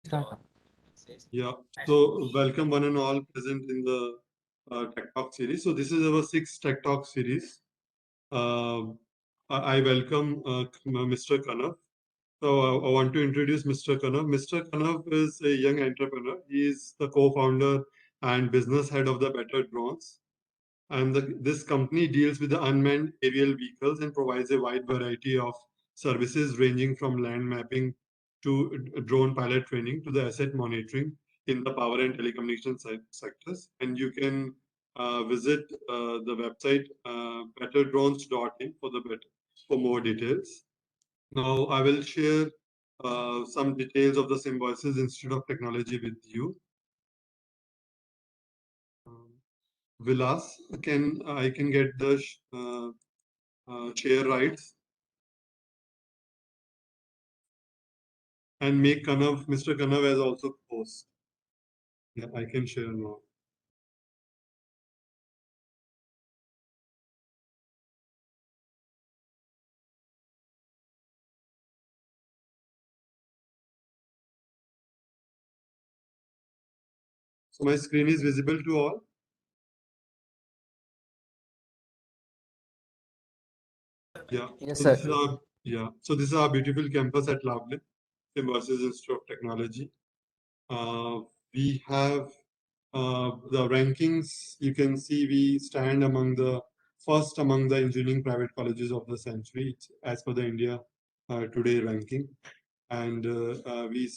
Start. Yeah, so welcome one and all present in the Tech Talk series. So this is our sixth Tech Talk series. Uh, I welcome Mr. Kanav. So I want to introduce Mr. Kanav. Mr. Kanav is a young entrepreneur. He is the co-founder and business head of the Better Drones. And this company deals with the unmanned aerial vehicles and provides a wide variety of services ranging from land mapping to drone pilot training to the asset monitoring in the power and telecommunication sectors. And you can visit the website betterdrones.in for more details. Now I will share some details of the Symbiosis Institute of Technology with you. Um, Vilas, I can get the share rights and make Mr. Kanav as also host. Yeah, I can share now. So my screen is visible to all. Yeah. Yes, So sir. this is our So this is our beautiful campus at Loveland, Symbiosis Institute of Technology. Uh, we have the rankings. You can see we stand among the first among the engineering private colleges of the century as per the India Today ranking. And we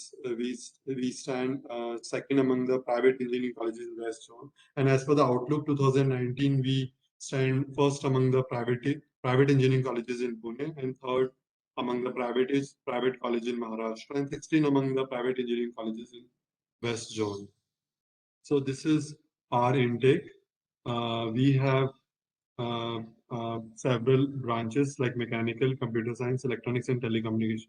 stand second among the private engineering colleges in West Zone. And as for the Outlook 2019, we stand first among the private engineering colleges in Pune and third among the private college in Maharashtra and 16 among the private engineering colleges in West Zone. So this is our intake. We have uh, several branches like mechanical, computer science, electronics, and telecommunication,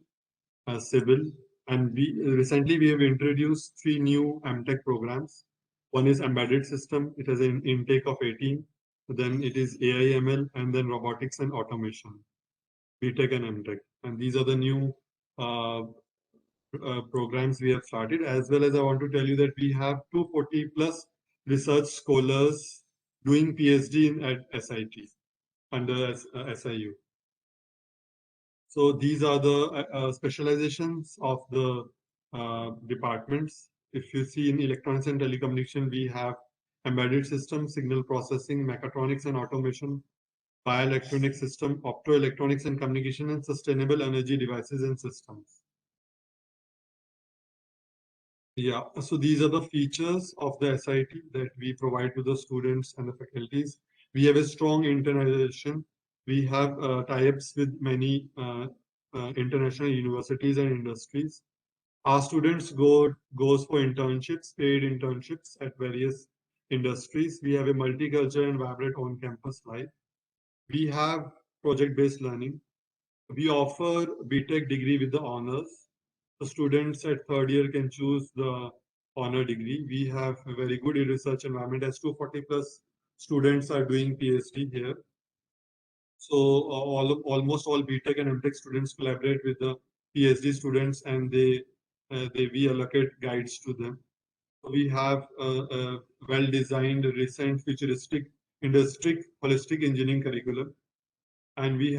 civil, and we have introduced three new MTech programs. One is embedded system. It has an intake of 18. Then it is AI ML and then robotics and automation, BTech and MTech. And these are the new uh, programs we have started. As well as I want to tell you that we have 240 plus research scholars doing PhD at SIT under SIU. So these are the specializations of the departments. If you see in electronics and telecommunication, we have embedded systems, signal processing, mechatronics and automation, bioelectronic system, optoelectronics and communication, and sustainable energy devices and systems. Yeah, so these are the features of the SIT that we provide to the students and the faculties. We have a strong internalization. We have tie-ups with many international universities and industries. Our students goes for internships, paid internships at various industries. We have a multicultural and vibrant on-campus life. We have project-based learning. We offer BTech degree with the honors. The students at third year can choose the honor degree. We have a very good research environment as 240 plus students are doing PhD here. So almost all BTech and MTech students collaborate with the PhD students and we allocate guides to them. We have a well-designed, recent, futuristic, industry holistic engineering curriculum, and we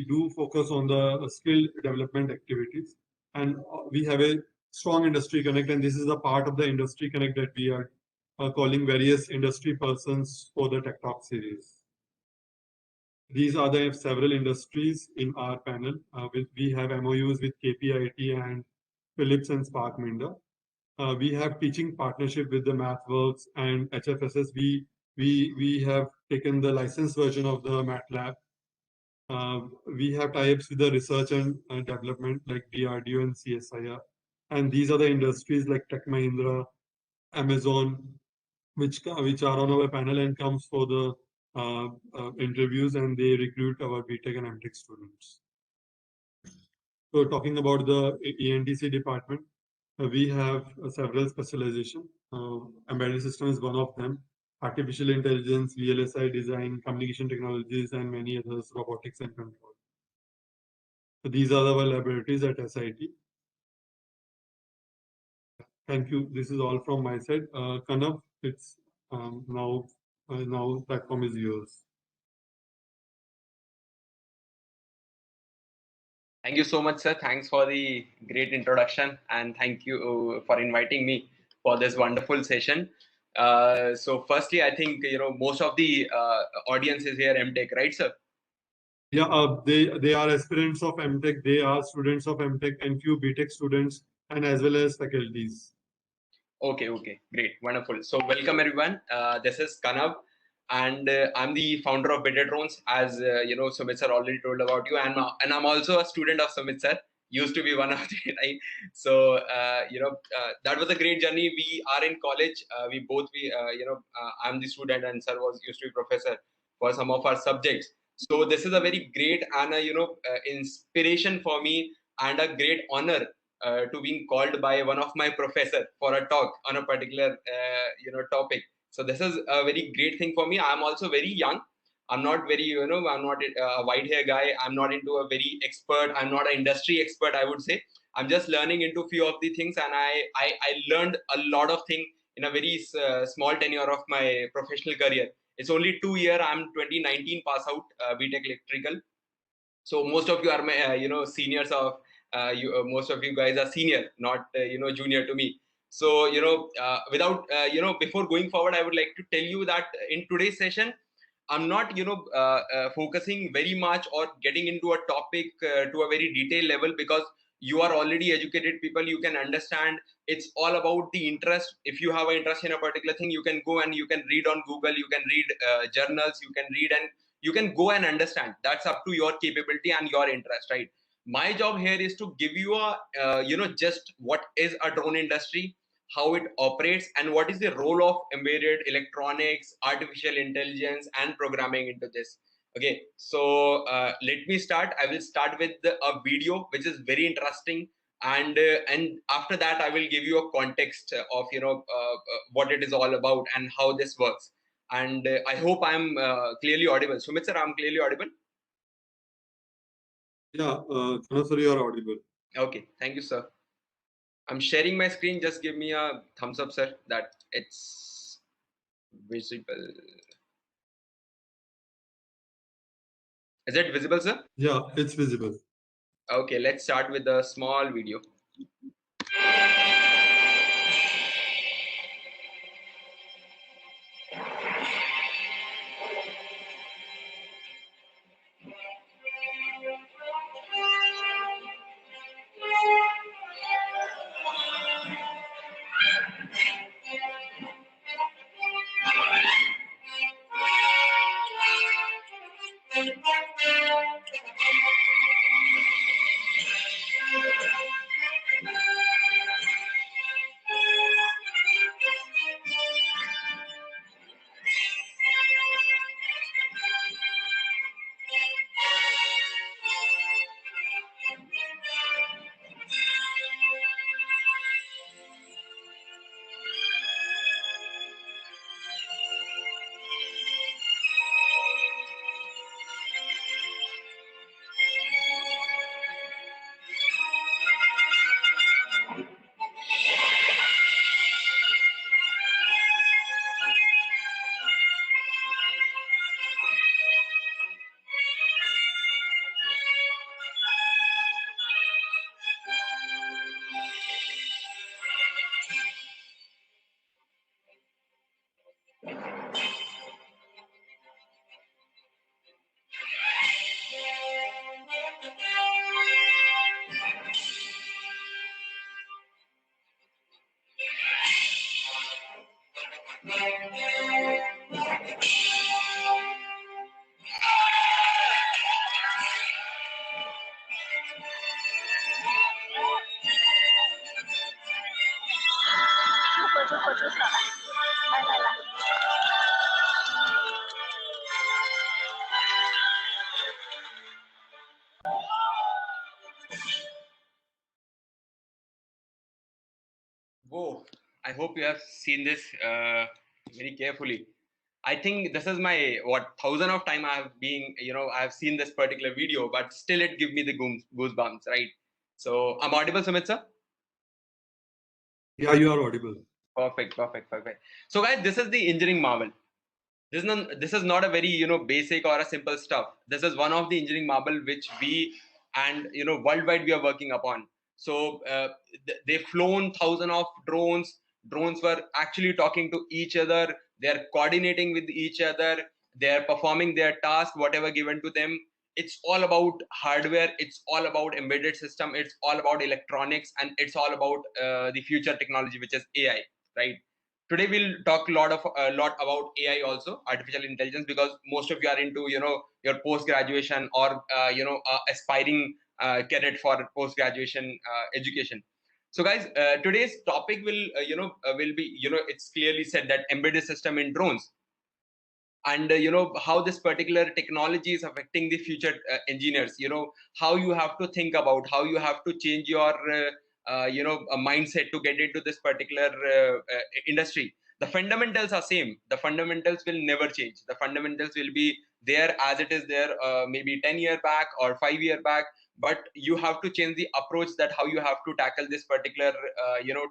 do focus on the skill development activities, and we have a strong industry connect, and this is a part of the industry connect that we are calling various industry persons for the Tech Talk series. These are the several industries in our panel. We have MOUs with KPIT and Philips and Spark Minda. We have teaching partnership with the MathWorks and HFSS. We have taken the licensed version of the MATLAB. We have tie-ups with the research and development like DRDO and CSIR. And these are the industries like Tech Mahindra, Amazon, which are on our panel and comes for the interviews, and they recruit our BTech and MTech students. So talking about the ENTC department, we have several specialization. Embedded system is one of them. Artificial intelligence, VLSI design, communication technologies, and many others, robotics and control. So these are our laboratories at SIT. Thank you. This is all from my side. Kanav, it's now platform is yours. Thank you so much, sir. Thanks for the great introduction, and thank you for inviting me for this wonderful session. So, firstly, I think most of the audience is here MTech, right, sir? Yeah, they are aspirants of MTech. They are students of MTech and few BTech students and as well as faculties. Okay, great, wonderful. So, welcome everyone. This is Kanav, and I'm the founder of Betatrons. As Sumit sir already told about you, and I'm also a student of Sumit sir. Used to be one of the right. So that was a great journey. We are in college. I'm the student, and sir was used to be professor for some of our subjects. So this is a very great and inspiration for me and a great honor to being called by one of my professor for a talk on a particular topic. So this is a very great thing for me. I'm also very young. I'm not very I'm not a white hair guy. I'm not into a very expert. I'm not an industry expert, I would say. I'm just learning into few of the things, and I learned a lot of things in a very small tenure of my professional career. It's only 2 year. I'm 2019 pass out, BTech electrical. So most of you are my seniors of most of you guys are senior, not junior to me. So without before going forward, I would like to tell you that in today's session I'm not focusing very much or getting into a topic to a very detailed level, because you are already educated people. You can understand. It's all about the interest. If you have an interest in a particular thing, you can go and you can read on Google, you can read journals, you can read, and you can go and understand. That's up to your capability and your interest, right? My job here is to give you a just what is a drone industry, how it operates, and what is the role of embedded electronics, artificial intelligence, and programming into this. Okay, so let me start. I will start with a video which is very interesting, and after that I will give you a context of what it is all about and how this works. And I hope I'm clearly audible. Sumit sir, I'm clearly audible. Yeah, Kanav sir, you are audible. Okay, thank you, sir. I'm sharing my screen. Just give me a thumbs up, sir, that it's visible. Is it visible, sir? Yeah, it's visible. Okay, let's start with a small video. Whoa, I hope you have seen this very carefully. I think this is my thousand of time I have been, I have seen this particular video, but still it gives me the goosebumps, right? So I'm audible, Sumit sir? Yeah, you are audible. Perfect, perfect, perfect. So guys, this is the engineering marvel. This is not a very basic or a simple stuff. This is one of the engineering marvel which we and worldwide we are working upon. So they've flown thousands of drones were actually talking to each other, they're coordinating with each other, they're performing their task whatever given to them. It's all about hardware, it's all about embedded system, it's all about electronics, and it's all about the future technology, which is AI, right? Today we'll talk a lot about AI also, artificial intelligence, because most of you are into your post graduation or aspiring cadet for post graduation education. So guys, today's topic will be, it's clearly said that embedded system in drones, and how this particular technology is affecting the future engineers, how you have to think about, how you have to change your mindset to get into this particular industry. The fundamentals are same, the fundamentals will never change, the fundamentals will be there as it is there, maybe 10-year back or 5-year back, but you have to change the approach, that how you have to tackle this particular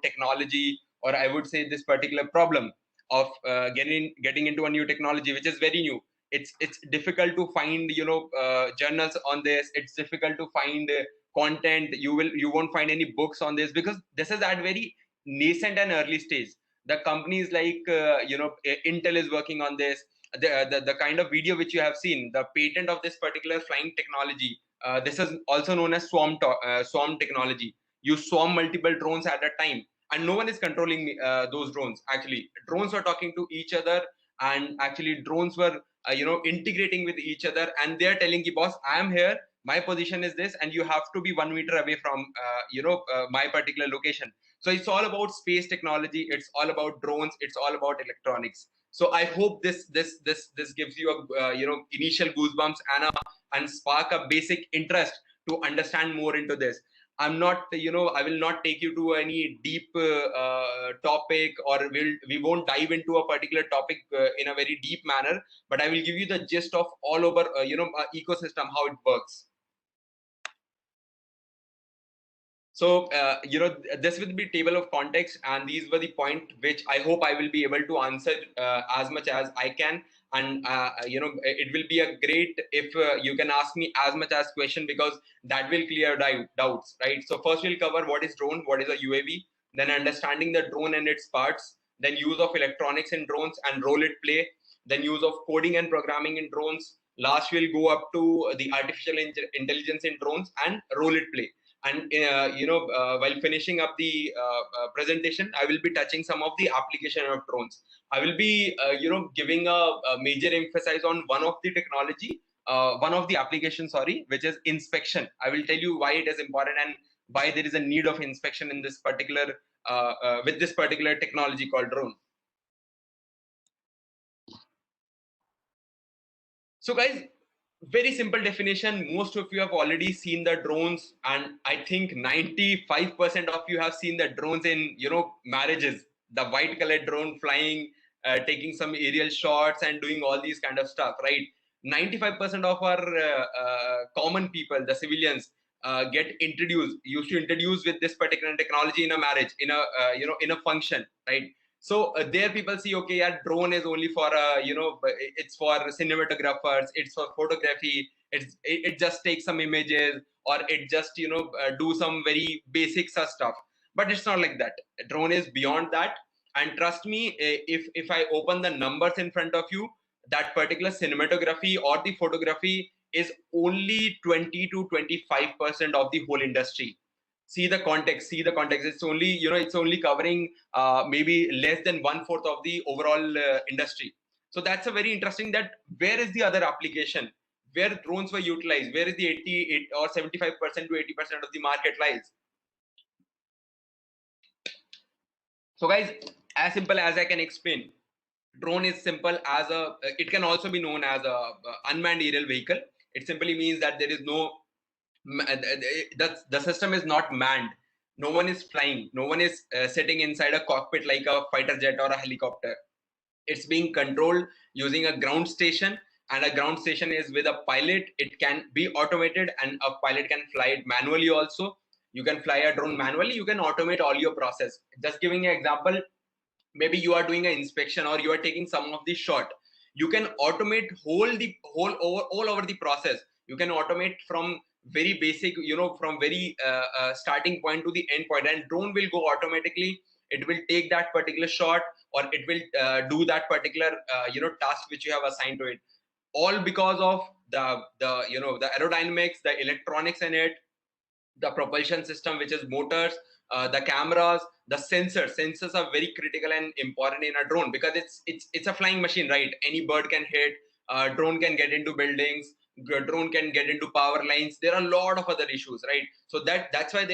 technology, or I would say this particular problem of getting into a new technology which is very new. It's difficult to find journals on this, it's difficult to find content, you won't find any books on this, because this is at very nascent and early stage. The companies like Intel is working on this. The kind of video which you have seen, the patent of this particular flying technology, this is also known as swarm technology. You swarm multiple drones at a time, and no one is controlling those drones. Actually, drones were talking to each other, and actually drones were integrating with each other, and they're telling you, boss, I am here, my position is this, and you have to be 1 meter away from my particular location. So it's all about space technology, it's all about drones, it's all about electronics. So I hope this gives you a initial goosebumps and spark a basic interest to understand more into this. I'm not, I will not take you to any deep topic, or we won't dive into a particular topic in a very deep manner, but I will give you the gist of all over, ecosystem, how it works. So, this will be table of context, and these were the point which I hope I will be able to answer as much as I can. And it will be a great if you can ask me as much as question, because that will clear doubts, right? So first we'll cover what is drone, what is a UAV, then understanding the drone and its parts, then use of electronics in drones and role it play, then use of coding and programming in drones. Last we'll go up to the artificial intelligence in drones and role it play. And while finishing up the presentation, I will be touching some of the application of drones. I will be giving a major emphasis on one of the technology, one of the applications, sorry, which is inspection. I will tell you why it is important and why there is a need of inspection in this particular with this particular technology called drone. So guys, very simple definition. Most of you have already seen the drones, and I think 95% of you have seen the drones in marriages. The white colored drone flying, taking some aerial shots and doing all these kind of stuff, right? 95% of our common people, the civilians, used to introduce with this particular technology in a marriage, in a in a function, right? So there people see, okay, yeah, drone is only for it's for cinematographers, it's for photography, it just takes some images, or it just do some very basic stuff. But it's not like that. Drone is beyond that. And trust me, if I open the numbers in front of you, that particular cinematography or the photography is only 20 to 25% of the whole industry. See the context, it's only it's only covering maybe less than 1/4 of the overall industry. So that's a very interesting, that where is the other application where drones were utilized, where is the 88 or 75% to 80% of the market lies. So guys, as simple as I can explain, drone is simple as a, it can also be known as a unmanned aerial vehicle. It simply means that there is no the system is not manned. No one is flying, no one is sitting inside a cockpit like a fighter jet or a helicopter. It's being controlled using a ground station, and a ground station is with a pilot. It can be automated, and a pilot can fly it manually also. You can fly a drone manually. You can automate all your process. Just giving an example, maybe you are doing an inspection or you are taking some of the shot. You can automate all over the process. You can automate from very basic, from very starting point to the end point, and drone will go automatically. It will take that particular shot, or it will do that particular task which you have assigned to it, all because of the aerodynamics, the electronics in it, the propulsion system, which is motors, the cameras, the sensors. Sensors are very critical and important in a drone, because it's a flying machine, right? Any bird can hit, drone can get into buildings, drone can get into power lines. There are a lot of other issues, right? So that's why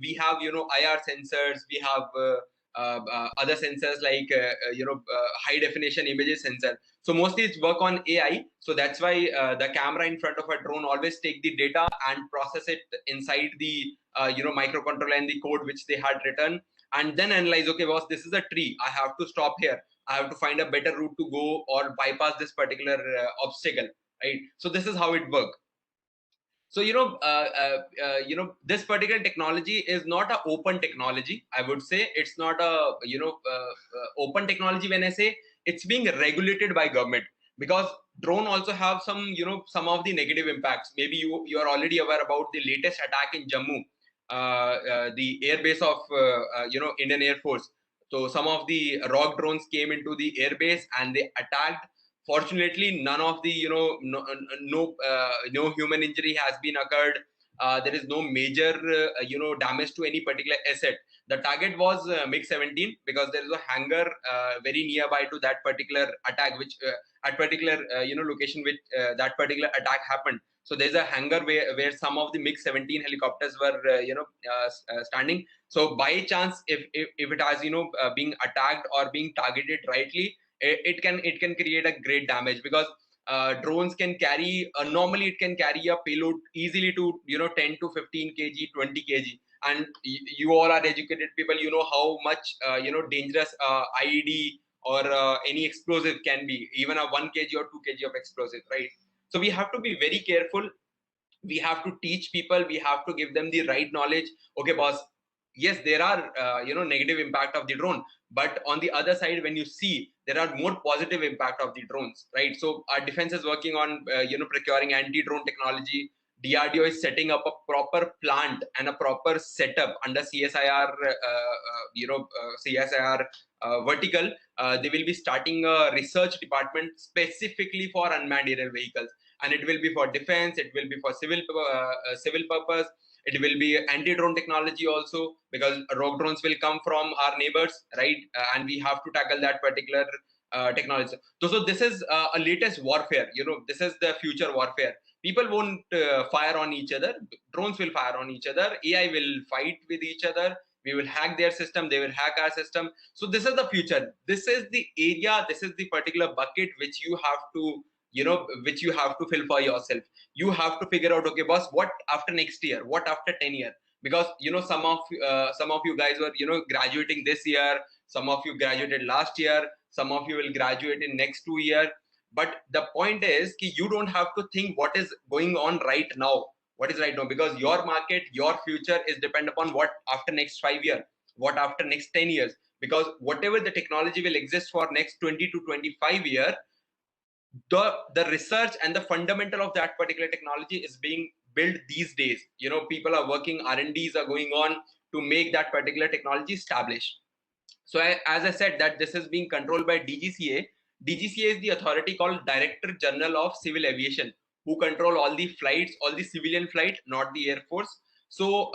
we have IR sensors. We have other sensors like high definition images sensor. So mostly it's work on AI. So that's why the camera in front of a drone always take the data and process it inside the microcontroller and the code which they had written, and then analyze, okay boss, this is a tree, I have to stop here, I have to find a better route to go or bypass this particular obstacle, right? So this is how it works. So this particular technology is not an open technology. I would say it's not a open technology. When I say, it's being regulated by government, because drone also have some some of the negative impacts. Maybe you are already aware about the latest attack in Jammu, the airbase of Indian Air Force. So some of the rock drones came into the airbase and they attacked. Fortunately, none of the no human injury has been occurred. There is no major damage to any particular asset. The target was MiG-17, because there is a hangar very nearby to that particular attack, which at particular location which that particular attack happened. So there's a hangar where some of the MiG-17 helicopters were standing. So by chance, if it has being attacked or being targeted rightly, it can create a great damage, because drones can carry normally it can carry a payload easily to 10 to 15 kg, 20 kg. And you all are educated people, you know how much dangerous IED or any explosive can be, even a 1 kg or 2 kg of explosive, right? So we have to be very careful. We have to teach people, we have to give them the right knowledge. Okay boss, yes, there are negative impact of the drone, but on the other side, when you see, there are more positive impact of the drones, right? So our defense is working on procuring anti-drone technology. DRDO is setting up a proper plant and a proper setup under CSIR CSIR vertical. They will be starting a research department specifically for unmanned aerial vehicles, and it will be for defense, it will be for civil purpose, it will be anti-drone technology also, because rogue drones will come from our neighbors, right? And we have to tackle that particular technology. So this is a latest warfare. This is the future warfare. People won't fire on each other. Drones will fire on each other. AI will fight with each other. We will hack their system. They will hack our system. So this is the future. This is the area. This is the particular bucket which you have to which you have to fill for yourself. You have to figure out, okay boss, what after next year, what after 10 years? Because some of you guys were graduating this year, some of you graduated last year, some of you will graduate in next 2 years. But the point is ki you don't have to think what is going on right now, what is right now, because your market, your future is depend upon what after next 5 years, what after next 10 years. Because whatever the technology will exist for next 20 to 25 years, the research and the fundamental of that particular technology is being built these days. People are working, R&Ds are going on to make that particular technology established. So as I said, that this is being controlled by DGCA. DGCA is the authority called Director General of Civil Aviation, who control all the flights, all the civilian flight, not the Air Force. So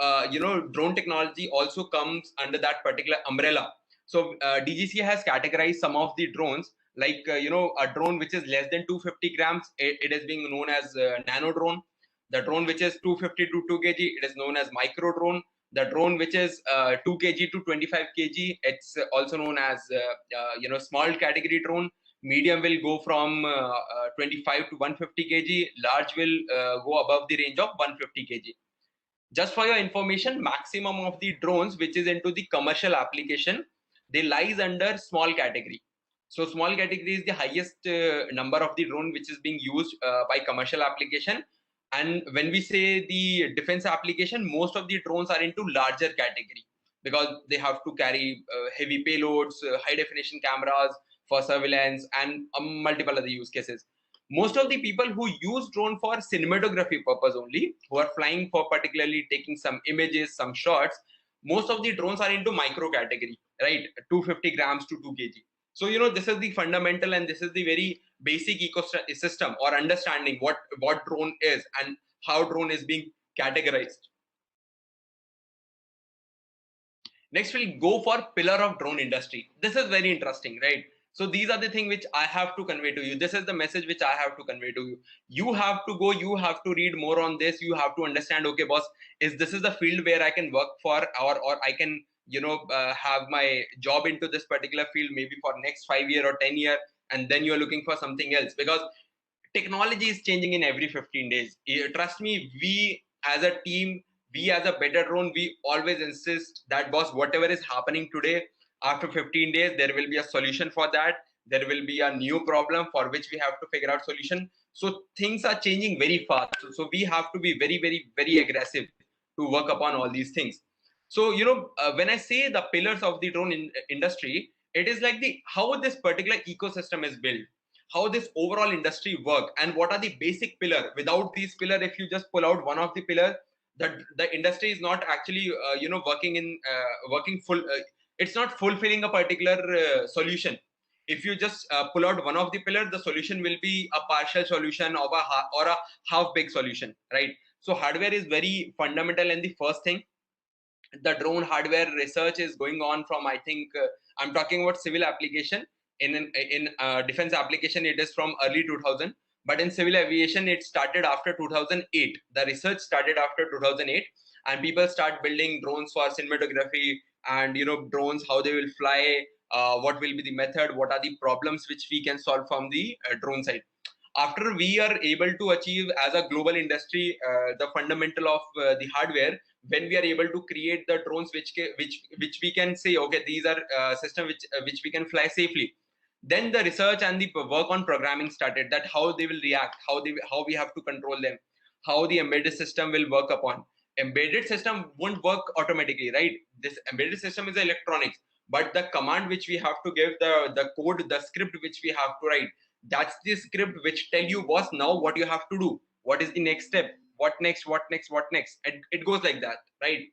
drone technology also comes under that particular umbrella. So DGCA has categorized some of the drones, like a drone which is less than 250 grams, it is being known as nano drone. The drone which is 250 to 2 kg, it is known as micro drone. The drone which is 2 kg to 25 kg, it's also known as small category drone. Medium will go from 25 to 150 kg. Large will go above the range of 150 kg. Just for your information, maximum of the drones which is into the commercial application, they lies under small category. So small category is the highest number of the drone which is being used by commercial application. And when we say the defense application, most of the drones are into larger category because they have to carry heavy payloads, high definition cameras for surveillance, and multiple other use cases. Most of the people who use drone for cinematography purpose only, who are flying for particularly taking some images, some shots, most of the drones are into micro category, right? 250 grams to 2 kg. So this is the fundamental, and this is the very basic ecosystem or understanding what drone is and how drone is being categorized. Next, we'll go for pillar of drone industry. This is very interesting, right? So these are the things which I have to convey to you. This is the message which I have to convey to you. You have to go, you have to read more on this. You have to understand, okay, boss, this is the field where I can work for, or I can, have my job into this particular field, maybe for next 5 year or 10 year, and then you're looking for something else, because technology is changing in every 15 days. Trust me, we as a team, we as a better drone, we always insist that, boss, whatever is happening today, after 15 days, there will be a solution for that. There will be a new problem for which we have to figure out solution. So things are changing very fast. So we have to be very, very, very aggressive to work upon all these things. So, when I say the pillars of the drone industry, it is like the how this particular ecosystem is built, how this overall industry work, and what are the basic pillar. Without these pillar, if you just pull out one of the pillar, the industry is not actually working full. It's not fulfilling a particular solution. If you just pull out one of the pillar, the solution will be a partial solution or a half big solution, right? So hardware is very fundamental, and the first thing, the drone hardware research is going on from, I think, I'm talking about civil application. In defense application, it is from early 2000, but in civil aviation, it started after 2008. The research started after 2008, and people start building drones for cinematography, and drones, how they will fly, what will be the method, what are the problems which we can solve from the drone side. After we are able to achieve as a global industry the fundamental of the hardware, when we are able to create the drones which we can say, okay, these are system which we can fly safely, then the research and the work on programming started, that how they will react, how we have to control them, how the embedded system will work upon. Embedded system won't work automatically, right? This embedded system is electronics, but the command which we have to give, the code, the script which we have to write, that's the script which tell you, boss, now what you have to do, what is the next step, what next, what next, what next, and it goes like that, right?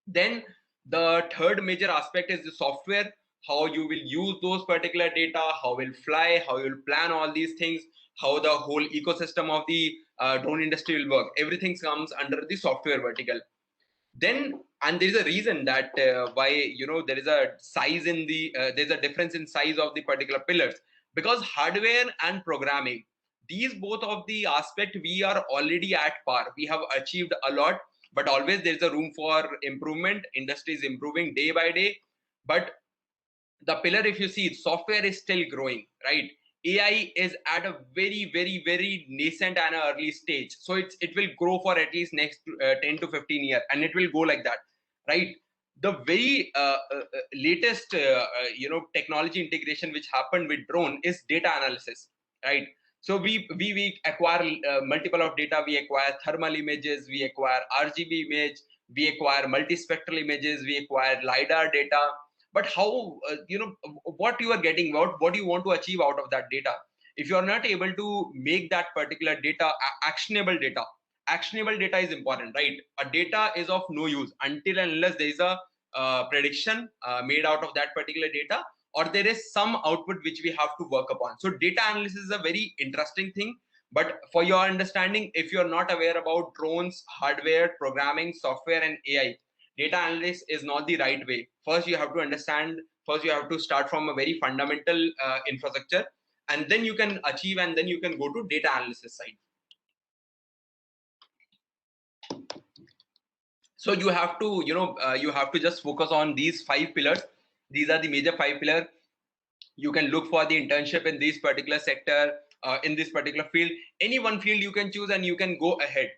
Then the third major aspect is the software, how you will use those particular data, how will fly, how you will plan all these things, how the whole ecosystem of the drone industry will work. Everything comes under the software vertical. Then, and there is a reason that why there is a size in the there's a difference in size of the particular pillars, because hardware and programming, these both of the aspect, we are already at par, we have achieved a lot, but always there's a room for improvement. Industry is improving day by day, but the pillar, if you see, software is still growing, right? AI is at a very, very, very nascent and an early stage, so it will grow for at least next 10 to 15 years, and it will go like that, right? The very latest technology integration which happened with drone is data analysis, right? So we acquire multiple of data. We acquire thermal images, we acquire RGB image, we acquire multispectral images, we acquire lidar data. But how what you are getting, what you want to achieve out of that data, if you are not able to make that particular data actionable data is important, right? A data is of no use until and unless there is a prediction made out of that particular data, or there is some output which we have to work upon. So data analysis is a very interesting thing. But for your understanding, if you are not aware about drones, hardware, programming, software, and AI, data analysis is not the right way. First you have to understand, first you have to start from a very fundamental infrastructure, and then you can achieve, and then you can go to data analysis side. So you have to you have to just focus on these 5 pillars. These are the major 5 pillars. You can look for the internship in this particular sector, in this particular field. Any one field you can choose, and you can go ahead.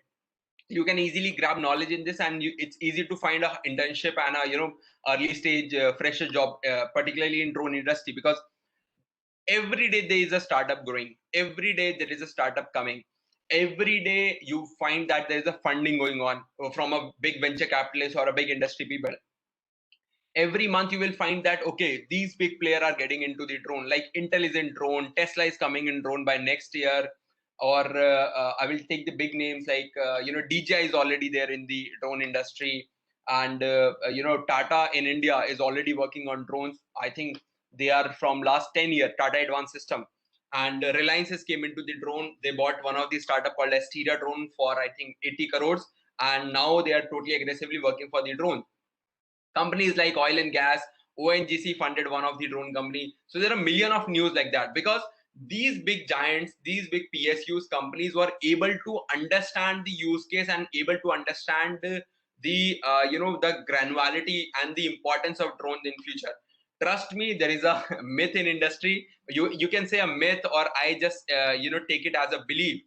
You can easily grab knowledge in this, and it's easy to find a internship and a early stage fresher job, particularly in drone industry, because every day there is a startup growing, every day there is a startup coming, every day you find that there is a funding going on from a big venture capitalist or a big industry people. Every month you will find that, okay, these big players are getting into the drone, like Intel is in drone, Tesla is coming in drone by next year, or I will take the big names like DJI is already there in the drone industry, and Tata in India is already working on drones. I think they are from last 10 years, Tata Advanced System. And Reliance has came into the drone. They bought one of the startup called Asteria drone for I think 80 crores, and now they are totally aggressively working for the drone. Companies like oil and gas, ONGC funded one of the drone company. So there are a million of news like that, because these big giants, these big PSUs companies were able to understand the use case and able to understand the granularity and the importance of drones in future. Trust me, there is a myth in industry. You can say a myth, or I just take it as a belief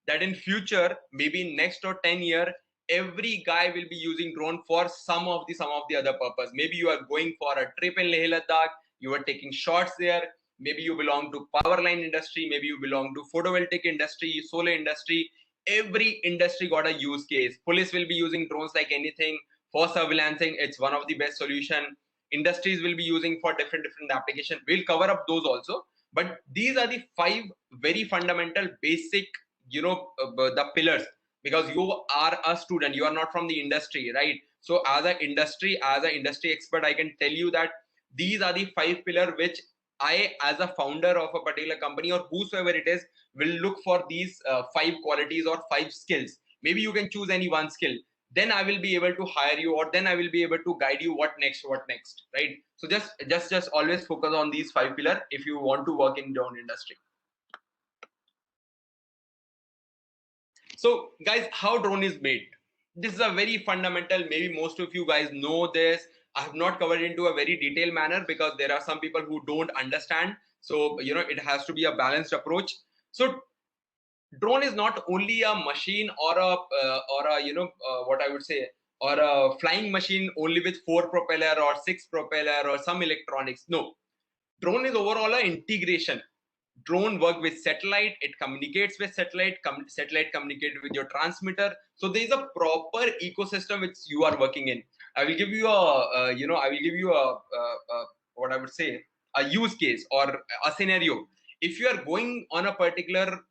that in future, maybe next or 10 year, every guy will be using drone for some of the other purpose. Maybe you are going for a trip in Leh Ladakh, you are taking shots there. Maybe you belong to power line industry, maybe you belong to photovoltaic industry, solar industry. Every industry got a use case. Police will be using drones like anything for surveillancing. It's one of the best solution. Industries will be using for different application. We'll cover up those also, but these are the five very fundamental basic the pillars, because you are a student, you are not from the industry, right? So as an industry expert, I can tell you that these are the five pillars which I, as a founder of a particular company or whosoever it is, will look for these five qualities or five skills. Maybe you can choose any one skill, then I will be able to hire you, or then I will be able to guide you what next, right? So just always focus on these five pillars if you want to work in drone industry. So guys, how drone is made? This is a very fundamental, maybe most of you guys know this. I have not covered into a very detailed manner because there are some people who don't understand. So, it has to be a balanced approach. So drone is not only a machine or a what I would say, or a flying machine only with 4 propeller or 6 propeller or some electronics. No, drone is overall an integration. Drone work with satellite, it communicates with satellite communicates with your transmitter. So there is a proper ecosystem which you are working in. I will give you a what I would say, a use case or a scenario. If you are going on a particular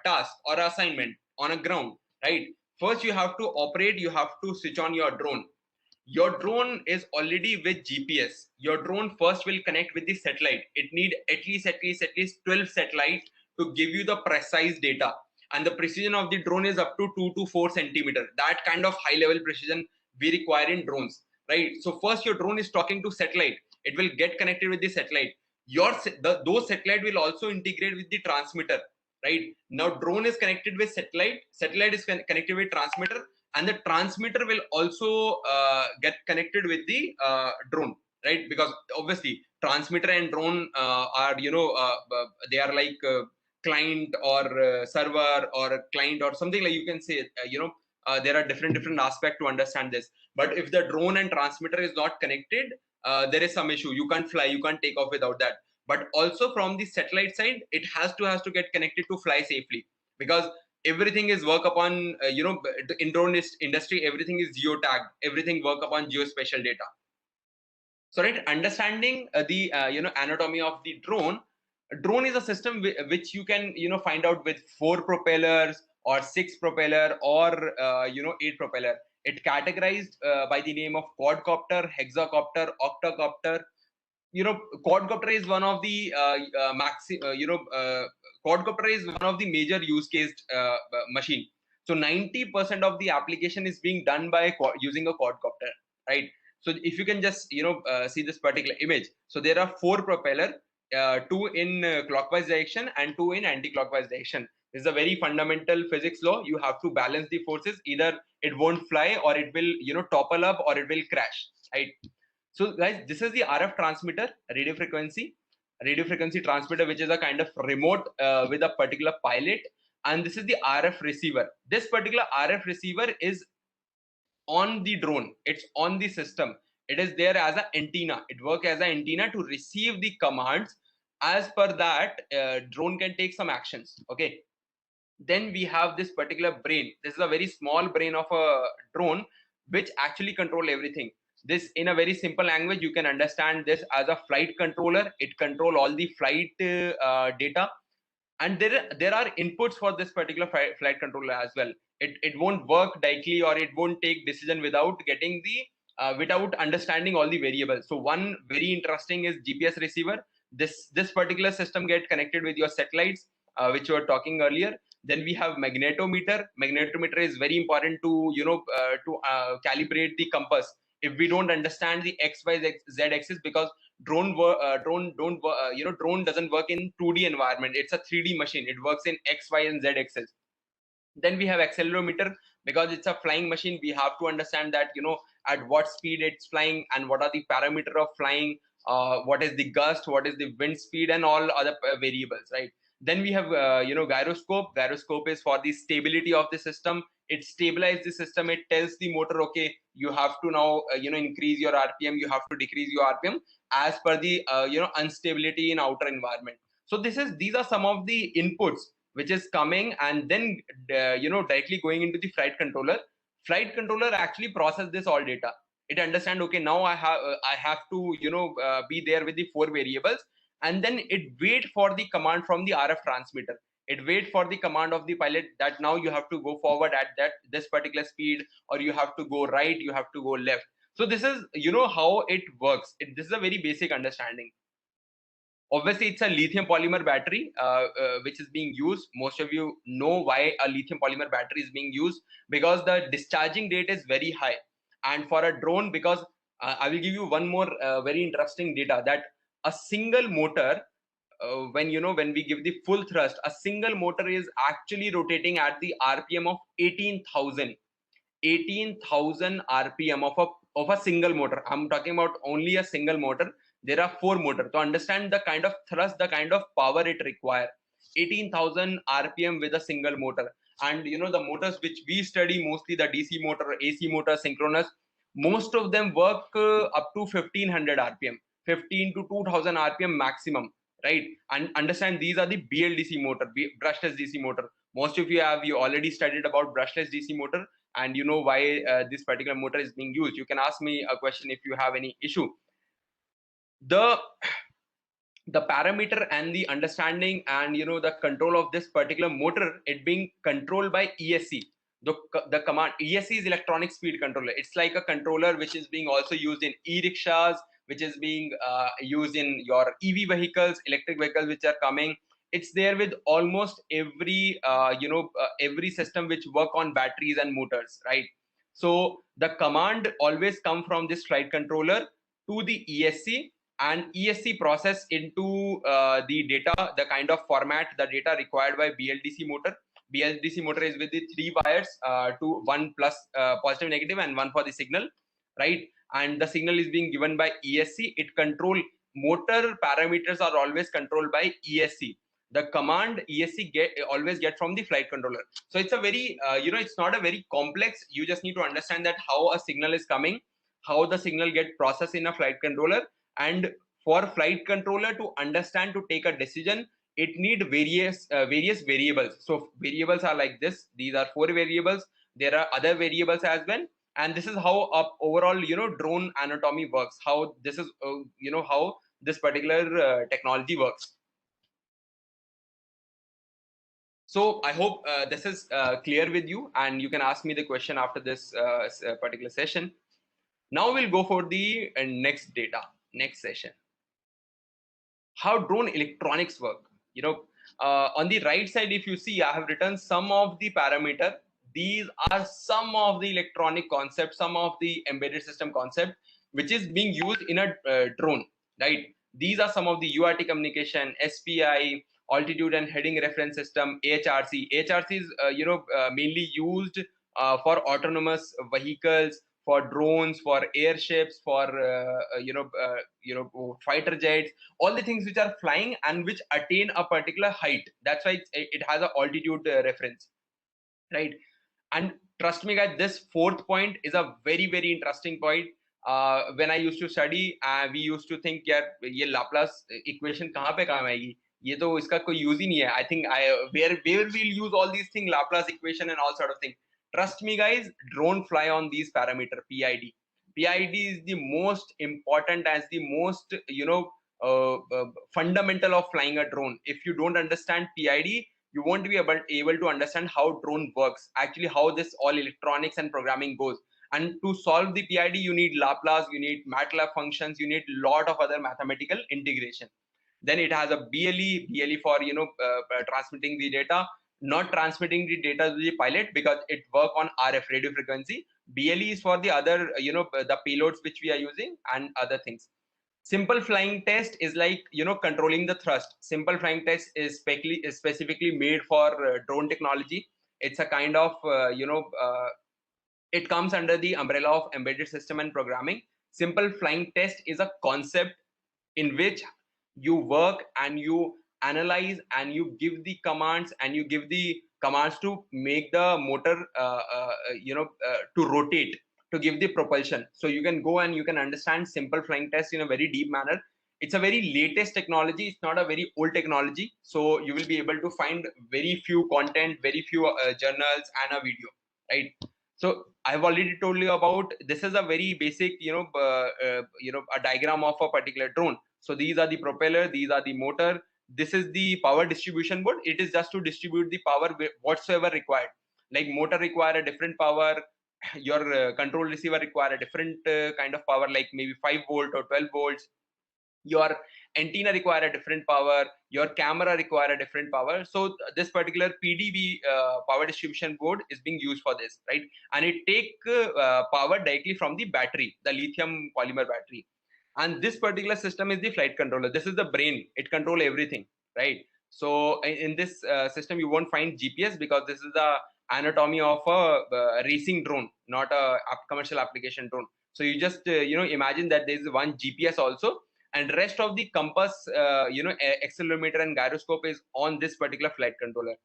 task or assignment on a ground, right? First you have to operate, you have to switch on your drone. Your drone is already with GPS. Your drone first will connect with the satellite. It need at least 12 satellites to give you the precise data. And the precision of the drone is up to 2 to 4 centimeter. That kind of high level precision we require in drones, right? So first your drone is talking to satellite. It will get connected with the satellite. Those satellite will also integrate with the transmitter, right? Now drone is connected with satellite is connected with transmitter, and the transmitter will also get connected with the drone, right? Because obviously transmitter and drone are they are like client or server or client or something, like you can say there are different aspects to understand this. But if the drone and transmitter is not connected, there is some issue. You can't fly, you can't take off without that. But also from the satellite side, it has to get connected to fly safely, because everything is work upon in drone industry, everything is geotagged, everything work upon geospatial data. So right, understanding the anatomy of the drone is a system which you can find out with 4 propellers or 6 propeller or 8 propeller. It categorized by the name of quadcopter, hexacopter, octocopter. Quadcopter is one of the quadcopter is one of the major use case machine. So 90% of the application is being done by using a quadcopter, right? So if you can just see this particular image, so there are 4 propeller, 2 in clockwise direction and 2 in anti-clockwise direction. This is a very fundamental physics law. You have to balance the forces. Either it won't fly, or it will topple up, or it will crash, right? So guys, this is the RF transmitter, radio frequency transmitter, which is a kind of remote with a particular pilot. And this is the RF receiver. This particular RF receiver is on the drone. It's on the system. It is there as an antenna. It works as an antenna to receive the commands. As per that, drone can take some actions. Okay. Then we have this particular brain. This is a very small brain of a drone which actually control everything. This, in a very simple language, you can understand this as a flight controller. It control all the flight data, and there are inputs for this particular flight controller as well. It won't work directly, or it won't take decision without getting the without understanding all the variables. So one very interesting is GPS receiver. This particular system get connected with your satellites, which you were talking earlier. Then we have magnetometer. Magnetometer is very important to calibrate the compass. If we don't understand the x y z axis, because drone doesn't work in 2D environment. It's a 3D machine. It works in x y and z axis. Then we have accelerometer. Because it's a flying machine, we have to understand that at what speed it's flying and what are the parameter of flying, what is the gust, what is the wind speed, and all other variables, right? Then we have gyroscope. Gyroscope is for the stability of the system. It stabilizes the system. It tells the motor, okay, you have to now increase your RPM, you have to decrease your RPM as per the instability in outer environment. So these are some of the inputs which is coming, and then directly going into the flight controller. Flight controller actually process this all data. It understand, okay, now I have to be there with the 4 variables, and then it wait for the command from the RF transmitter. It wait for the command of the pilot that now you have to go forward at this particular speed, or you have to go right, you have to go left. So this is how it works. This is a very basic understanding. Obviously, it's a lithium polymer battery which is being used. Most of you know why a lithium polymer battery is being used, because the discharging rate is very high. And for a drone, because I will give you one more very interesting data, that a single motor, when we give the full thrust, a single motor is actually rotating at the RPM of 18,000 RPM of a single motor. I'm talking about only a single motor. There are 4 motors. To understand the kind of thrust, the kind of power it requires, 18,000 RPM with a single motor. And the motors which we study, mostly the DC motor, AC motor, synchronous, most of them work up to 1500 RPM, 15 to 2000 RPM maximum, right? And understand, these are the BLDC motor, brushless DC motor. Most of you already studied about brushless DC motor, and you know why this particular motor is being used. You can ask me a question if you have any issue. The parameter and the understanding and the control of this particular motor, it being controlled by ESC. The command ESC is electronic speed controller. It's like a controller which is being also used in e-rickshaws, which is being used in your EV vehicles, electric vehicles which are coming. It's there with almost every system which work on batteries and motors, right? So the command always come from this flight controller to the ESC, and ESC process into the data, the kind of format, the data required by BLDC motor. BLDC motor is with the 3 wires, one plus positive, negative, and one for the signal, right? And the signal is being given by ESC. It control motor parameters are always controlled by ESC. The command ESC always get from the flight controller. So it's a very it's not a very complex. You just need to understand that how a signal is coming, how the signal get processed in a flight controller, and for flight controller to understand, to take a decision, it need various variables. So variables are like this. These are 4 variables. There are other variables as well, and this is how overall drone anatomy works. How this is how this particular technology works. So I hope this is clear with you, and you can ask me the question after this particular session. Now we'll go for the next session. How drone electronics work. On the right side, if you see, I have written some of the parameter. These are some of the electronic concepts, some of the embedded system concept which is being used in a drone, right? These are some of the UART communication, SPI, altitude and heading reference system, AHRC. AHRC is mainly used for autonomous vehicles, for drones, for airships, for fighter jets, all the things which are flying and which attain a particular height. That's why it has an altitude reference, right? And trust me guys, this 4th point is a very very interesting point. When I used to study, we used to think, यार ये Laplace equation कहाँ पे काम आएगी. ये तो इसका कोई यूज ही नहीं है. I think where we'll use all these things, Laplace equation and all sort of things. Trust me guys, don't fly on these parameter. PID is the most important, as the most fundamental of flying a drone. If you don't understand PID, you won't be able to understand how drone works, actually how this all electronics and programming goes. And to solve the PID, you need Laplace, you need MATLAB functions, you need lot of other mathematical integration. Then it has a BLE for transmitting the data, not transmitting the data to the pilot because it work on RF, radio frequency. BLE is for the other the payloads which we are using and other things. Simple flying test is like controlling the thrust. Simple flying test is specifically made for drone technology. It's a kind of it comes under the umbrella of embedded system and programming. Simple flying test is a concept in which you work and you analyze and you give the commands to make the motor to rotate, to give the propulsion. So you can go and you can understand simple flying test in a very deep manner. It's a very latest technology, it's not a very old technology. So you will be able to find very few content, very few journals and a video, right? So I've already told you about, this is a very basic a diagram of a particular drone. So these are the propeller, these are the motor, this is the power distribution board. It is just to distribute the power whatsoever required. Like motor require a different power, your control receiver require a different kind of power, like maybe 5 volt or 12 volts. Your antenna require a different power, your camera require a different power. So this particular PDB power distribution board is being used for this, right? And it take power directly from the battery, the lithium polymer battery. And this particular system is the flight controller. This is the brain, it control everything, right? So in this system you won't find GPS because this is the anatomy of a racing drone, not a commercial application drone. So you just imagine that there is one GPS also, and rest of the compass accelerometer and gyroscope is on this particular flight controller.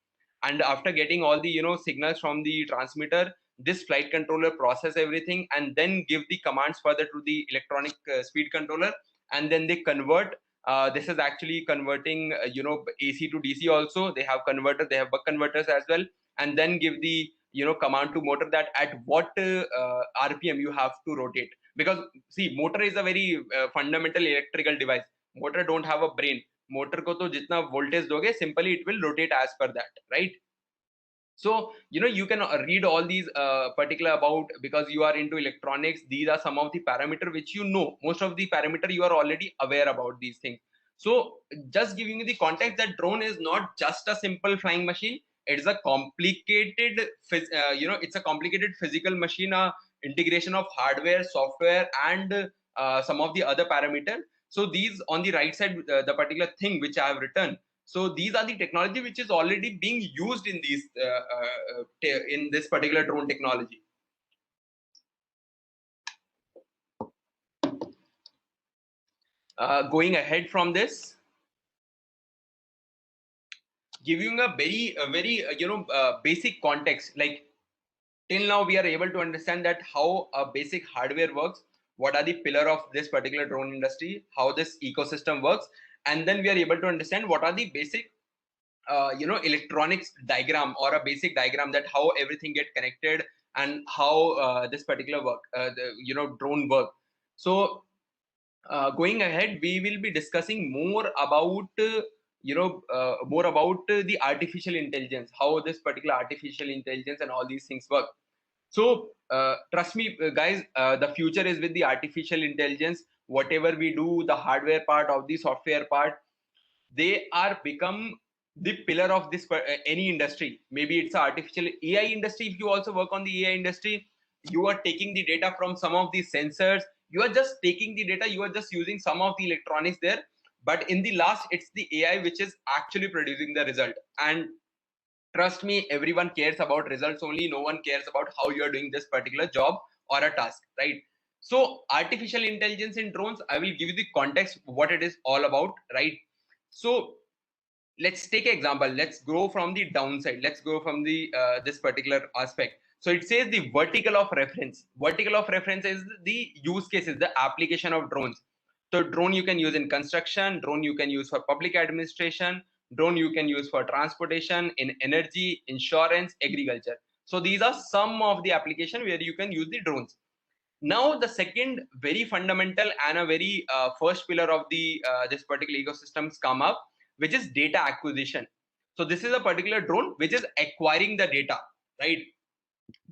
And after getting all the signals from the transmitter, this flight controller process everything and then give the commands further to the electronic speed controller, and then they convert. This is actually converting AC to DC also. They have converter, they have buck converters as well, and then give the command to motor that at what RPM you have to rotate. Because see, motor is a very fundamental electrical device. Motor don't have a brain. Motor ko to jitna voltage doge, simply it will rotate as per that, right? So you can read all these particular about, because you are into electronics, these are some of the parameter which most of the parameter you are already aware about these things. So just giving you the context that drone is not just a simple flying machine, it's a complicated it's a complicated physical machine, integration of hardware, software, and some of the other parameter. So these on the right side, the particular thing which I have written, so these are the technology which is already being used in these in this particular drone technology. Going ahead from this, giving a very basic context, like till now we are able to understand that how a basic hardware works, what are the pillar of this particular drone industry, how this ecosystem works, and then we are able to understand what are the basic electronics diagram, or a basic diagram that how everything get connected and how this particular work drone work. So going ahead, we will be discussing more about the artificial intelligence, how this particular artificial intelligence and all these things work. So trust me guys, the future is with the artificial intelligence. Whatever we do, the hardware part of the software part, they are become the pillar of this any industry. Maybe it's an artificial AI industry. If you also work on the AI industry, you are taking the data from some of these sensors, you are just taking the data, you are just using some of the electronics there, but in the last it's the AI which is actually producing the result. And trust me, everyone cares about results only, no one cares about how you are doing this particular job or a task, right? So artificial intelligence in drones, I will give you the context what it is all about, right? So let's take an example. Let's go from the downside. Let's go from the this particular aspect. So it says the vertical of reference. Vertical of reference is the use cases, the application of drones. So drone you can use in construction, drone you can use for public administration, drone you can use for transportation, in energy, insurance, agriculture. So these are some of the application where you can use the drones. Now the second very fundamental and a very first pillar of the this particular ecosystems come up, which is data acquisition. So this is a particular drone which is acquiring the data, right?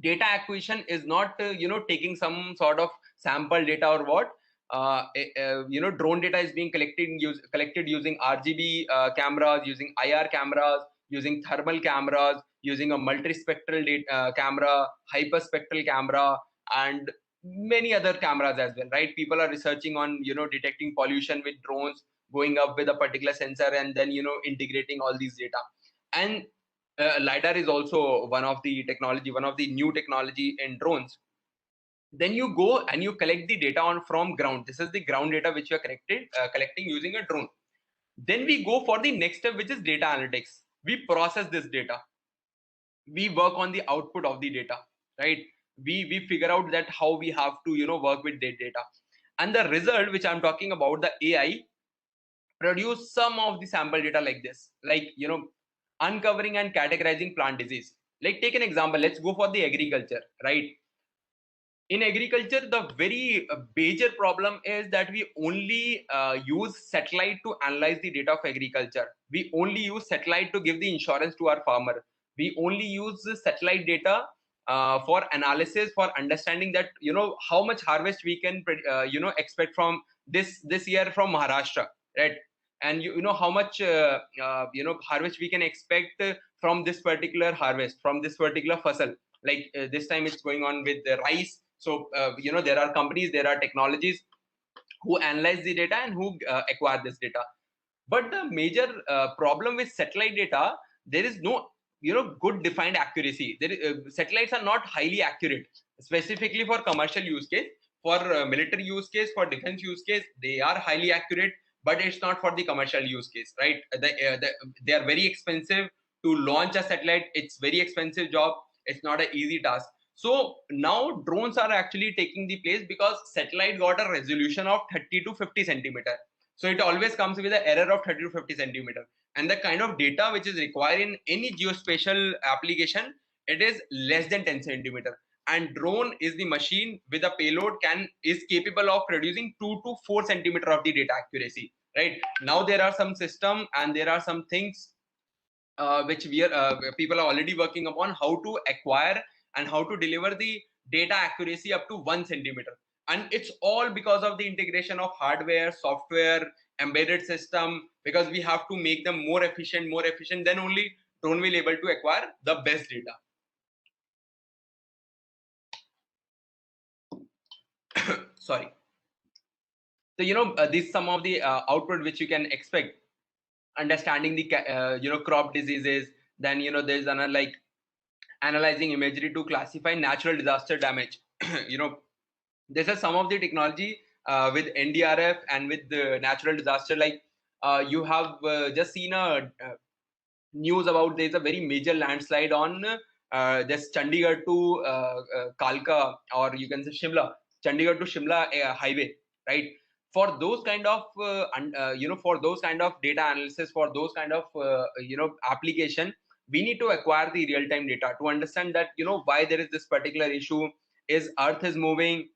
Data acquisition is not taking some sort of sample data or what. Drone data is being collected using RGB cameras, using IR cameras, using thermal cameras, using a multispectral camera, hyperspectral camera, and many other cameras as well, right? People are researching on detecting pollution with drones, going up with a particular sensor, and then integrating all these data. And lidar is also one of the new technology in drones. Then you go and you collect the data on from ground. This is the ground data which you are collecting using a drone. Then we go for the next step, which is data analytics. We process this data, we work on the output of the data, right? We figure out that how we have to work with that data, and the result which I'm talking about, the AI produce some of the sample data like this, like uncovering and categorizing plant disease. Like, take an example, let's go for the agriculture, right? In agriculture, the very major problem is that we only use satellite to analyze the data of agriculture. We only use satellite to give the insurance to our farmer. We only use the satellite data for analysis, for understanding that how much harvest we can expect from this year from Maharashtra, right? And you know how much harvest we can expect from this particular harvest, from this particular fasal. Like this time it's going on with the rice. So there are companies, there are technologies who analyze the data and who acquire this data. But the major problem with satellite data, there is no good defined accuracy. Satellites are not highly accurate, specifically for commercial use case. For military use case, for defense use case, they are highly accurate, but it's not for the commercial use case, right? They are very expensive to launch a satellite. It's very expensive job. It's not an easy task. So now drones are actually taking the place, because satellite got a resolution of 30 to 50 centimeter. So it always comes with an error of 30 to 50 centimeter. And the kind of data which is required in any geospatial application, it is less than 10 centimeter. And drone is the machine with a payload is capable of producing 2 to 4 centimeter of the data accuracy, right? Now there are some system and there are some things which people are already working upon, how to acquire and how to deliver the data accuracy up to 1 centimeter. And it's all because of the integration of hardware, software, embedded system, because we have to make them more efficient, then only drone will able to acquire the best data. Sorry. So these some of the output which you can expect: understanding the crop diseases. Then there's another, like, analyzing imagery to classify natural disaster damage. This is some of the technology with NDRF and with the natural disaster. Like you have just seen a news about, there's a very major landslide on this Chandigarh to Kalka, or you can say Shimla, Chandigarh to Shimla highway, right? For those kind of for those kind of data analysis, for those kind of application, we need to acquire the real-time data to understand that why there is this particular issue. Is Earth is moving?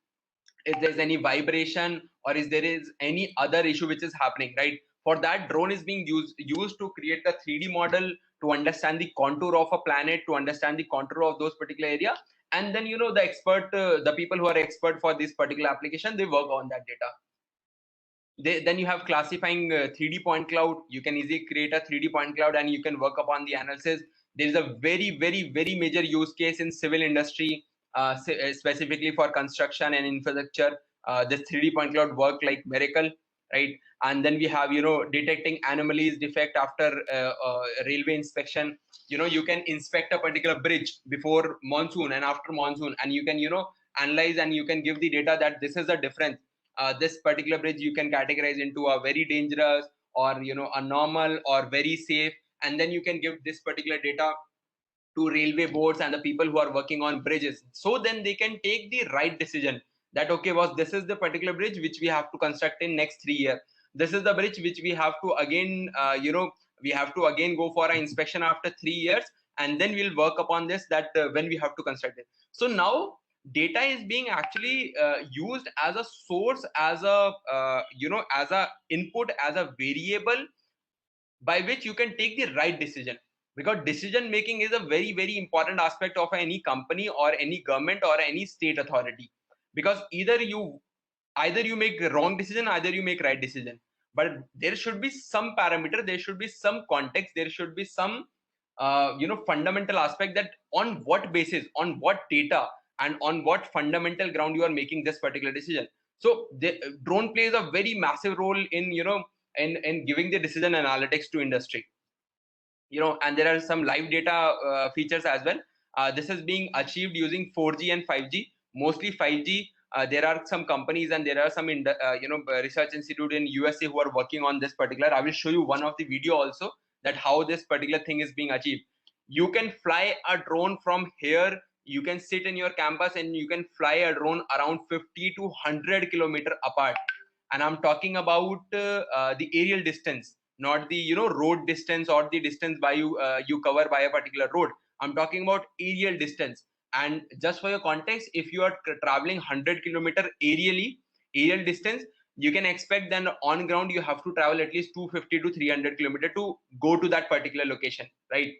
Is there's any vibration, or is there is any other issue which is happening, right? For that, drone is being used to create the 3D model, to understand the contour of a planet, to understand the contour of those particular area. And then the people who are expert for this particular application, they work on that data. Then you have classifying 3D point cloud. You can easily create a 3D point cloud and you can work upon the analysis. There is a very, very, very major use case in civil industry, specifically for construction and infrastructure. This 3D point cloud work like miracle, right? And then we have detecting anomalies, defect after railway inspection. You can inspect a particular bridge before monsoon and after monsoon, and you can analyze, and you can give the data that this is the difference. This particular bridge you can categorize into a very dangerous, or a normal, or very safe. And then you can give this particular data to railway boards and the people who are working on bridges, so then they can take the right decision, that okay, was this is the particular bridge which we have to construct in next 3 years. This is the bridge which we have to again we have to again go for an inspection after 3 years, and then we'll work upon this, that when we have to construct it. So now data is being actually used as a source, as a as a input, as a variable by which you can take the right decision, because decision making is a very very important aspect of any company or any government or any state authority, because either you make the wrong decision, either you make right decision, but there should be some parameter, there should be some context, there should be some fundamental aspect, that on what basis, on what data, and on what fundamental ground you are making this particular decision. So the drone plays a very massive role in in giving the decision analytics to industry. And there are some live data features as well. This is being achieved using 4G and 5G, mostly 5G. There are some companies and there are some research institute in USA who are working on this particular. I will show you one of the video also, that how this particular thing is being achieved. You can fly a drone from here, you can sit in your campus and you can fly a drone around 50 to 100 kilometer apart. And I'm talking about the aerial distance, not the road distance or the distance by you cover by a particular road. I'm talking about aerial distance. And just for your context, if you are traveling 100 kilometer aerial distance, you can expect then on ground you have to travel at least 250 to 300 kilometer to go to that particular location, right?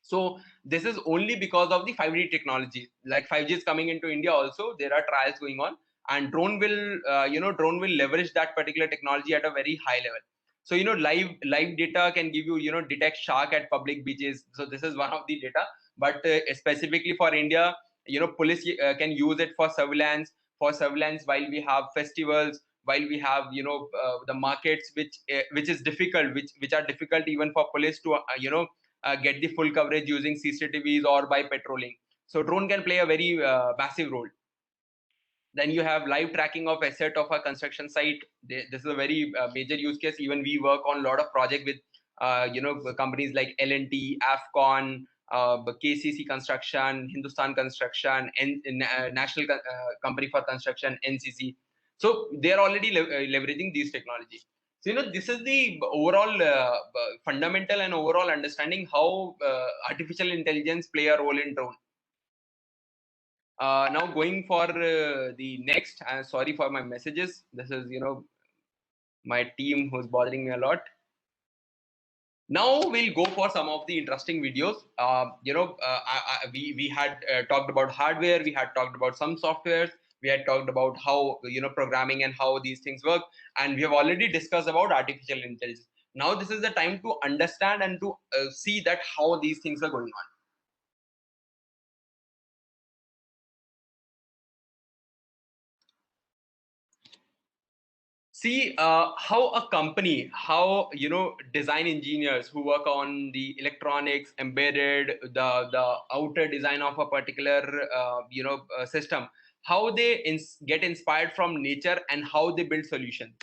So this is only because of the 5G technology. Like 5G is coming into India also, there are trials going on, and drone will leverage that particular technology at a very high level. So live data can give you detect shark at public beaches. So this is one of the data, but specifically for India, police can use it for surveillance, while we have festivals, while we have the markets, which is difficult, which are difficult even for police to get the full coverage using CCTVs or by patrolling. So drone can play a very massive role. Then you have live tracking of asset of a construction site. This is a very major use case. Even we work on a lot of project with companies like L&T, Afcon, KCC Construction, Hindustan Construction, and National Company for Construction, NCC. So they are already leveraging these technologies. So this is the overall fundamental and overall understanding how artificial intelligence play a role in drone. Now going for the next, sorry for my messages. This is my team who's bothering me a lot. Now we'll go for some of the interesting videos. We had talked about hardware, we had talked about some softwares, we had talked about how programming and how these things work, and we have already discussed about artificial intelligence. Now this is the time to understand and to see that how these things are going on. See how a company, how design engineers who work on the electronics, embedded, the outer design of a particular system, how they get inspired from nature and how they build solutions.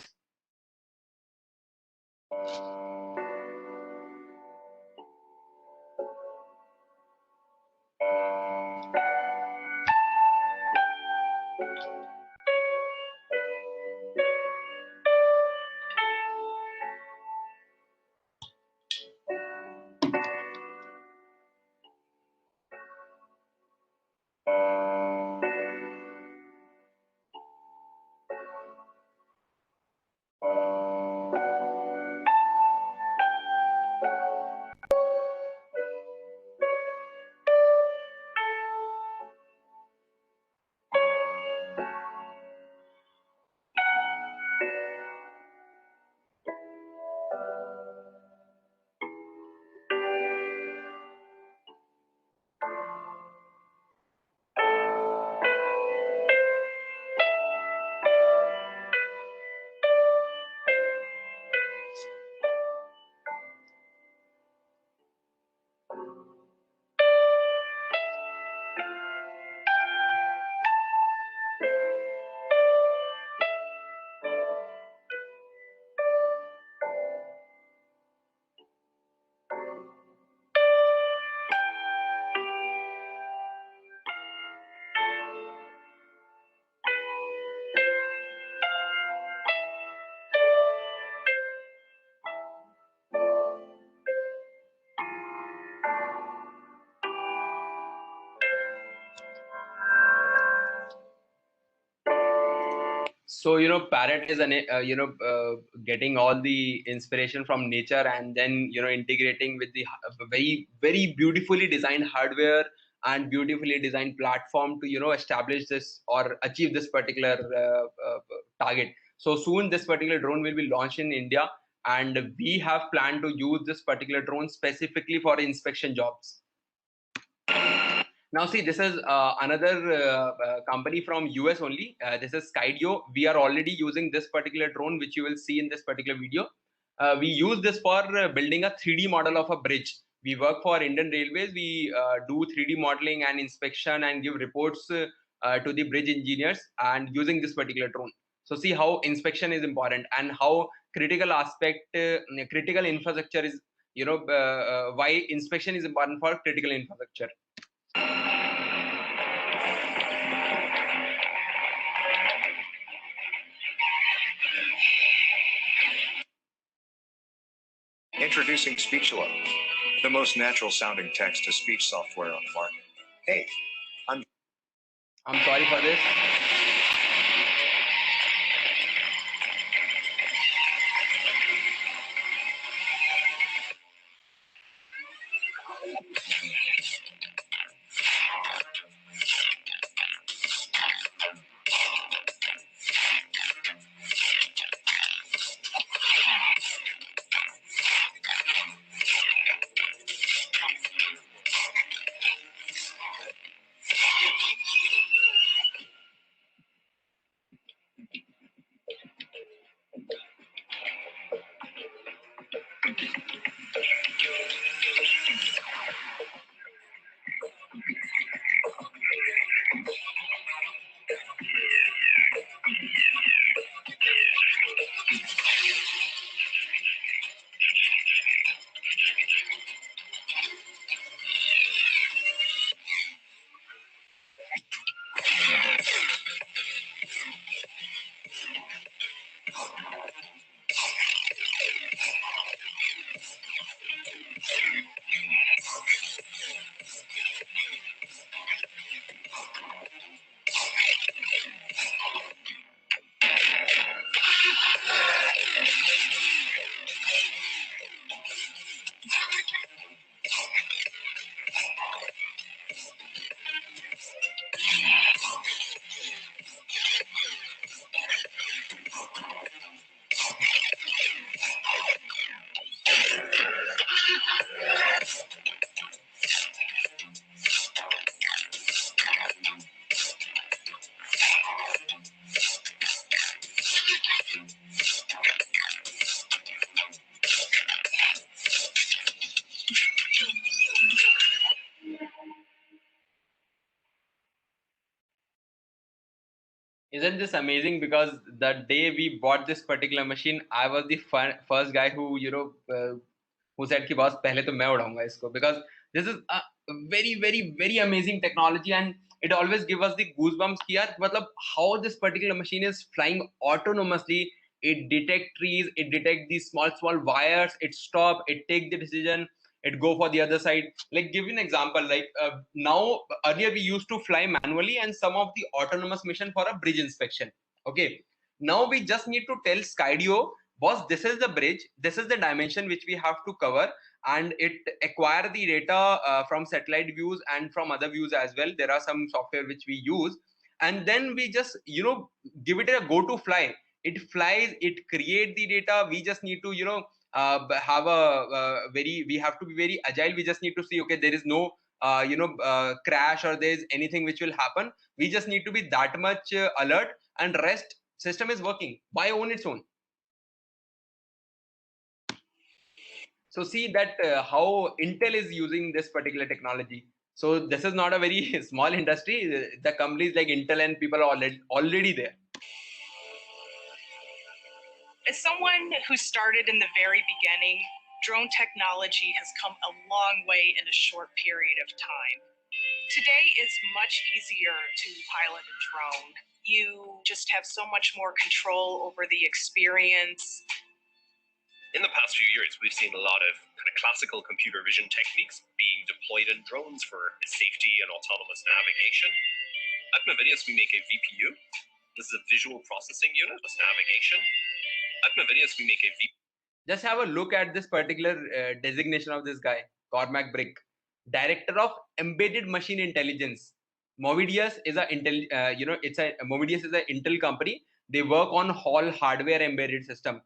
So, parrot is getting all the inspiration from nature, and then integrating with the very very beautifully designed hardware and beautifully designed platform to establish this or achieve this particular target. So soon this particular drone will be launched in India, and we have planned to use this particular drone specifically for inspection jobs. Now, see, this is another company from US only. This is Skydio. We are already using this particular drone, which you will see in this particular video. We use this for building a 3D model of a bridge. We work for Indian Railways. We do 3D modeling and inspection and give reports to the bridge engineers and using this particular drone. So see how inspection is important and how critical aspect, critical infrastructure is, why inspection is important for critical infrastructure. Introducing Speechalo, the most natural sounding text-to-speech software on the market. Hey, I'm sorry for this. Isn't this amazing? Because the day we bought this particular machine, I was the first guy who who said कि boss पहले तो मैं उड़ाऊंगा इसको, because this is a very very very amazing technology, and it always give us the goosebumps कि यार मतलब how this particular machine is flying autonomously. It detect trees, it detect these small wires, it stop, it take the decision, it go for the other side. Like give you an example, like now earlier we used to fly manually and some of the autonomous mission for a bridge inspection. Okay, now we just need to tell Skydio, boss, this is the bridge, this is the dimension which we have to cover, and it acquire the data from satellite views and from other views as well. There are some software which we use, and then we just give it a go to fly. It flies, it create the data. We just need to have a we have to be very agile. We just need to see, okay, there is no crash or there is anything which will happen. We just need to be that much alert, and rest system is working by on its own. So see that how Intel is using this particular technology. So this is not a very small industry. The companies like Intel and people are already there. As someone who started in the very beginning, drone technology has come a long way in a short period of time. Today is much easier to pilot a drone. You just have so much more control over the experience. In the past few years, we've seen a lot of kind of classical computer vision techniques being deployed in drones for safety and autonomous navigation. At Navidius, we make a VPU This is a visual processing unit, this navigation. At Mavinius, we make a Just have a look at this particular designation of this guy, Cormac Brick, Director of Embedded Machine Intelligence. Movidius is Movidius is an Intel company. They work on whole hardware embedded system.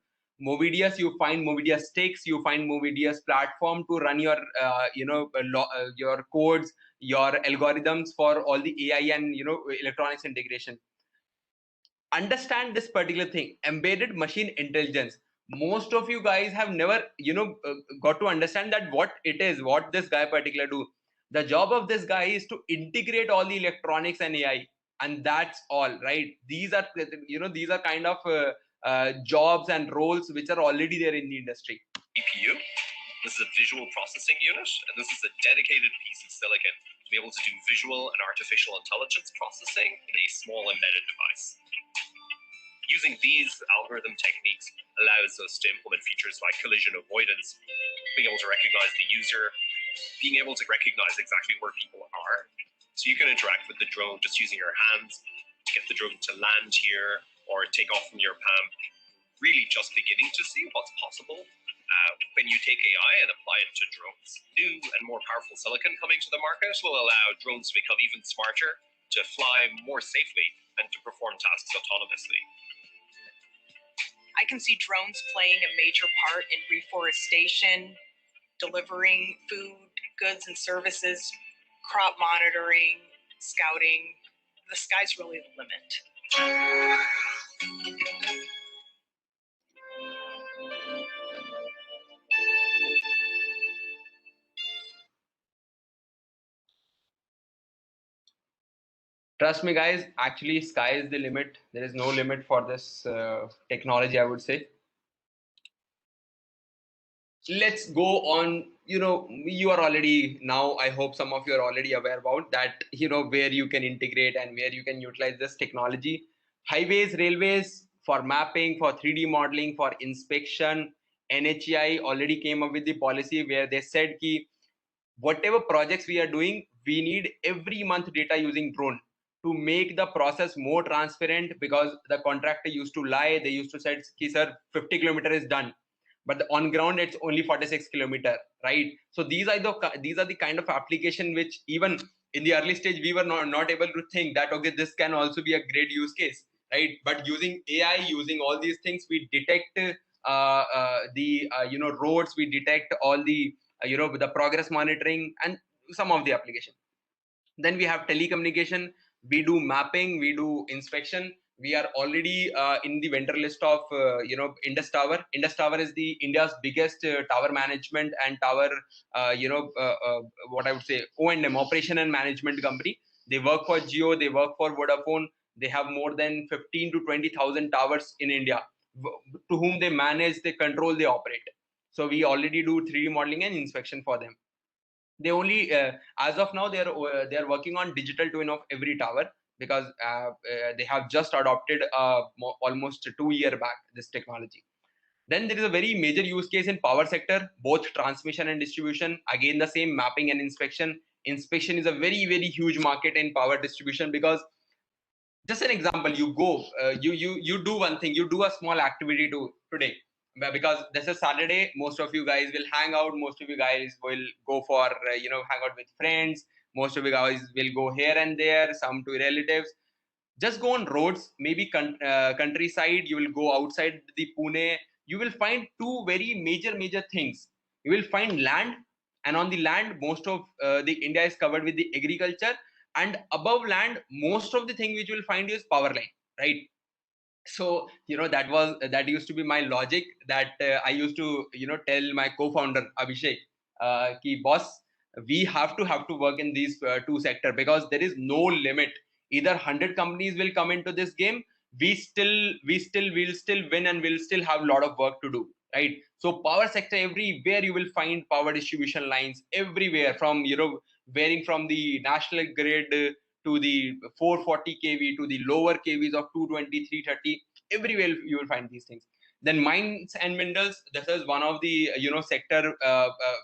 Movidius, you find Movidius Sticks, you find Movidius platform to run your your codes, your algorithms for all the AI and electronics integration. Understand this particular thing, embedded machine intelligence. Most of you guys have never got to understand that what it is, what this guy particular do. The job of this guy is to integrate all the electronics and AI, and that's all, right? These are these are kind of jobs and roles which are already there in the industry. GPU. This is a visual processing unit, and this is a dedicated piece of silicon to be able to do visual and artificial intelligence processing in a small embedded device. Using these algorithm techniques allows us to implement features like collision avoidance, being able to recognize the user, being able to recognize exactly where people are. So you can interact with the drone just using your hands to get the drone to land here or take off from your palm. Really just beginning to see what's possible when you take AI and apply it to drones. New and more powerful silicon coming to the market will allow drones to become even smarter, to fly more safely, and to perform tasks autonomously. I can see drones playing a major part in reforestation, delivering food, goods, and services, crop monitoring, scouting. The sky's really the limit. Trust me, guys, actually, sky is the limit. There is no limit for this technology, I would say. Let's go on. You are already now, I hope some of you are already aware about that, where you can integrate and where you can utilize this technology. Highways, railways, for mapping, for 3D modeling, for inspection. NHEI already came up with the policy where they said ki whatever projects we are doing, we need every month data using drone to make the process more transparent, because the contractor used to lie. They used to say, sir, 50 kilometer is done, but on ground it's only 46 kilometer, right? So these are the kind of application which even in the early stage we were not able to think that okay, this can also be a great use case, right? But using AI, using all these things, we detect the roads, we detect all the the progress monitoring and some of the application. Then we have telecommunication, we do mapping, we do inspection. We are already in the vendor list of Indus Tower. Indus Tower is the India's biggest tower management and tower what I would say O&M, operation and management company. They work for Jio, they work for Vodafone. They have more than 15 to 20,000 towers in India, to whom they manage, they control, they operate. So we already do 3D modeling and inspection for them. They only as of now they're working on digital twin of every tower, because they have just adopted almost 2 years back this technology. Then there is a very major use case in power sector, both transmission and distribution. Again, the same mapping and inspection. Inspection is a very, very huge market in power distribution, because just an example, you go you do one thing, you do a small activity today, because this is Saturday. Most of you guys will hang out, most of you guys will go for hang out with friends, most of you guys will go here and there, some to relatives. Just go on roads, maybe countryside. You will go outside the Pune. You will find two very major things. You will find land, and on the land, most of the India is covered with the agriculture, and above land, most of the thing which you will find is power line, right? So that used to be my logic, that I used to tell my co-founder Abhishek ki boss, we have to work in these two sector, because there is no limit. Either 100 companies will come into this game, we will still win, and we'll still have a lot of work to do, right? So power sector, everywhere you will find power distribution lines, everywhere, from varying from the national grid to the 440 kV to the lower kVs of 220, 330. Everywhere you will find these things. Then mines and minerals, this is one of the sector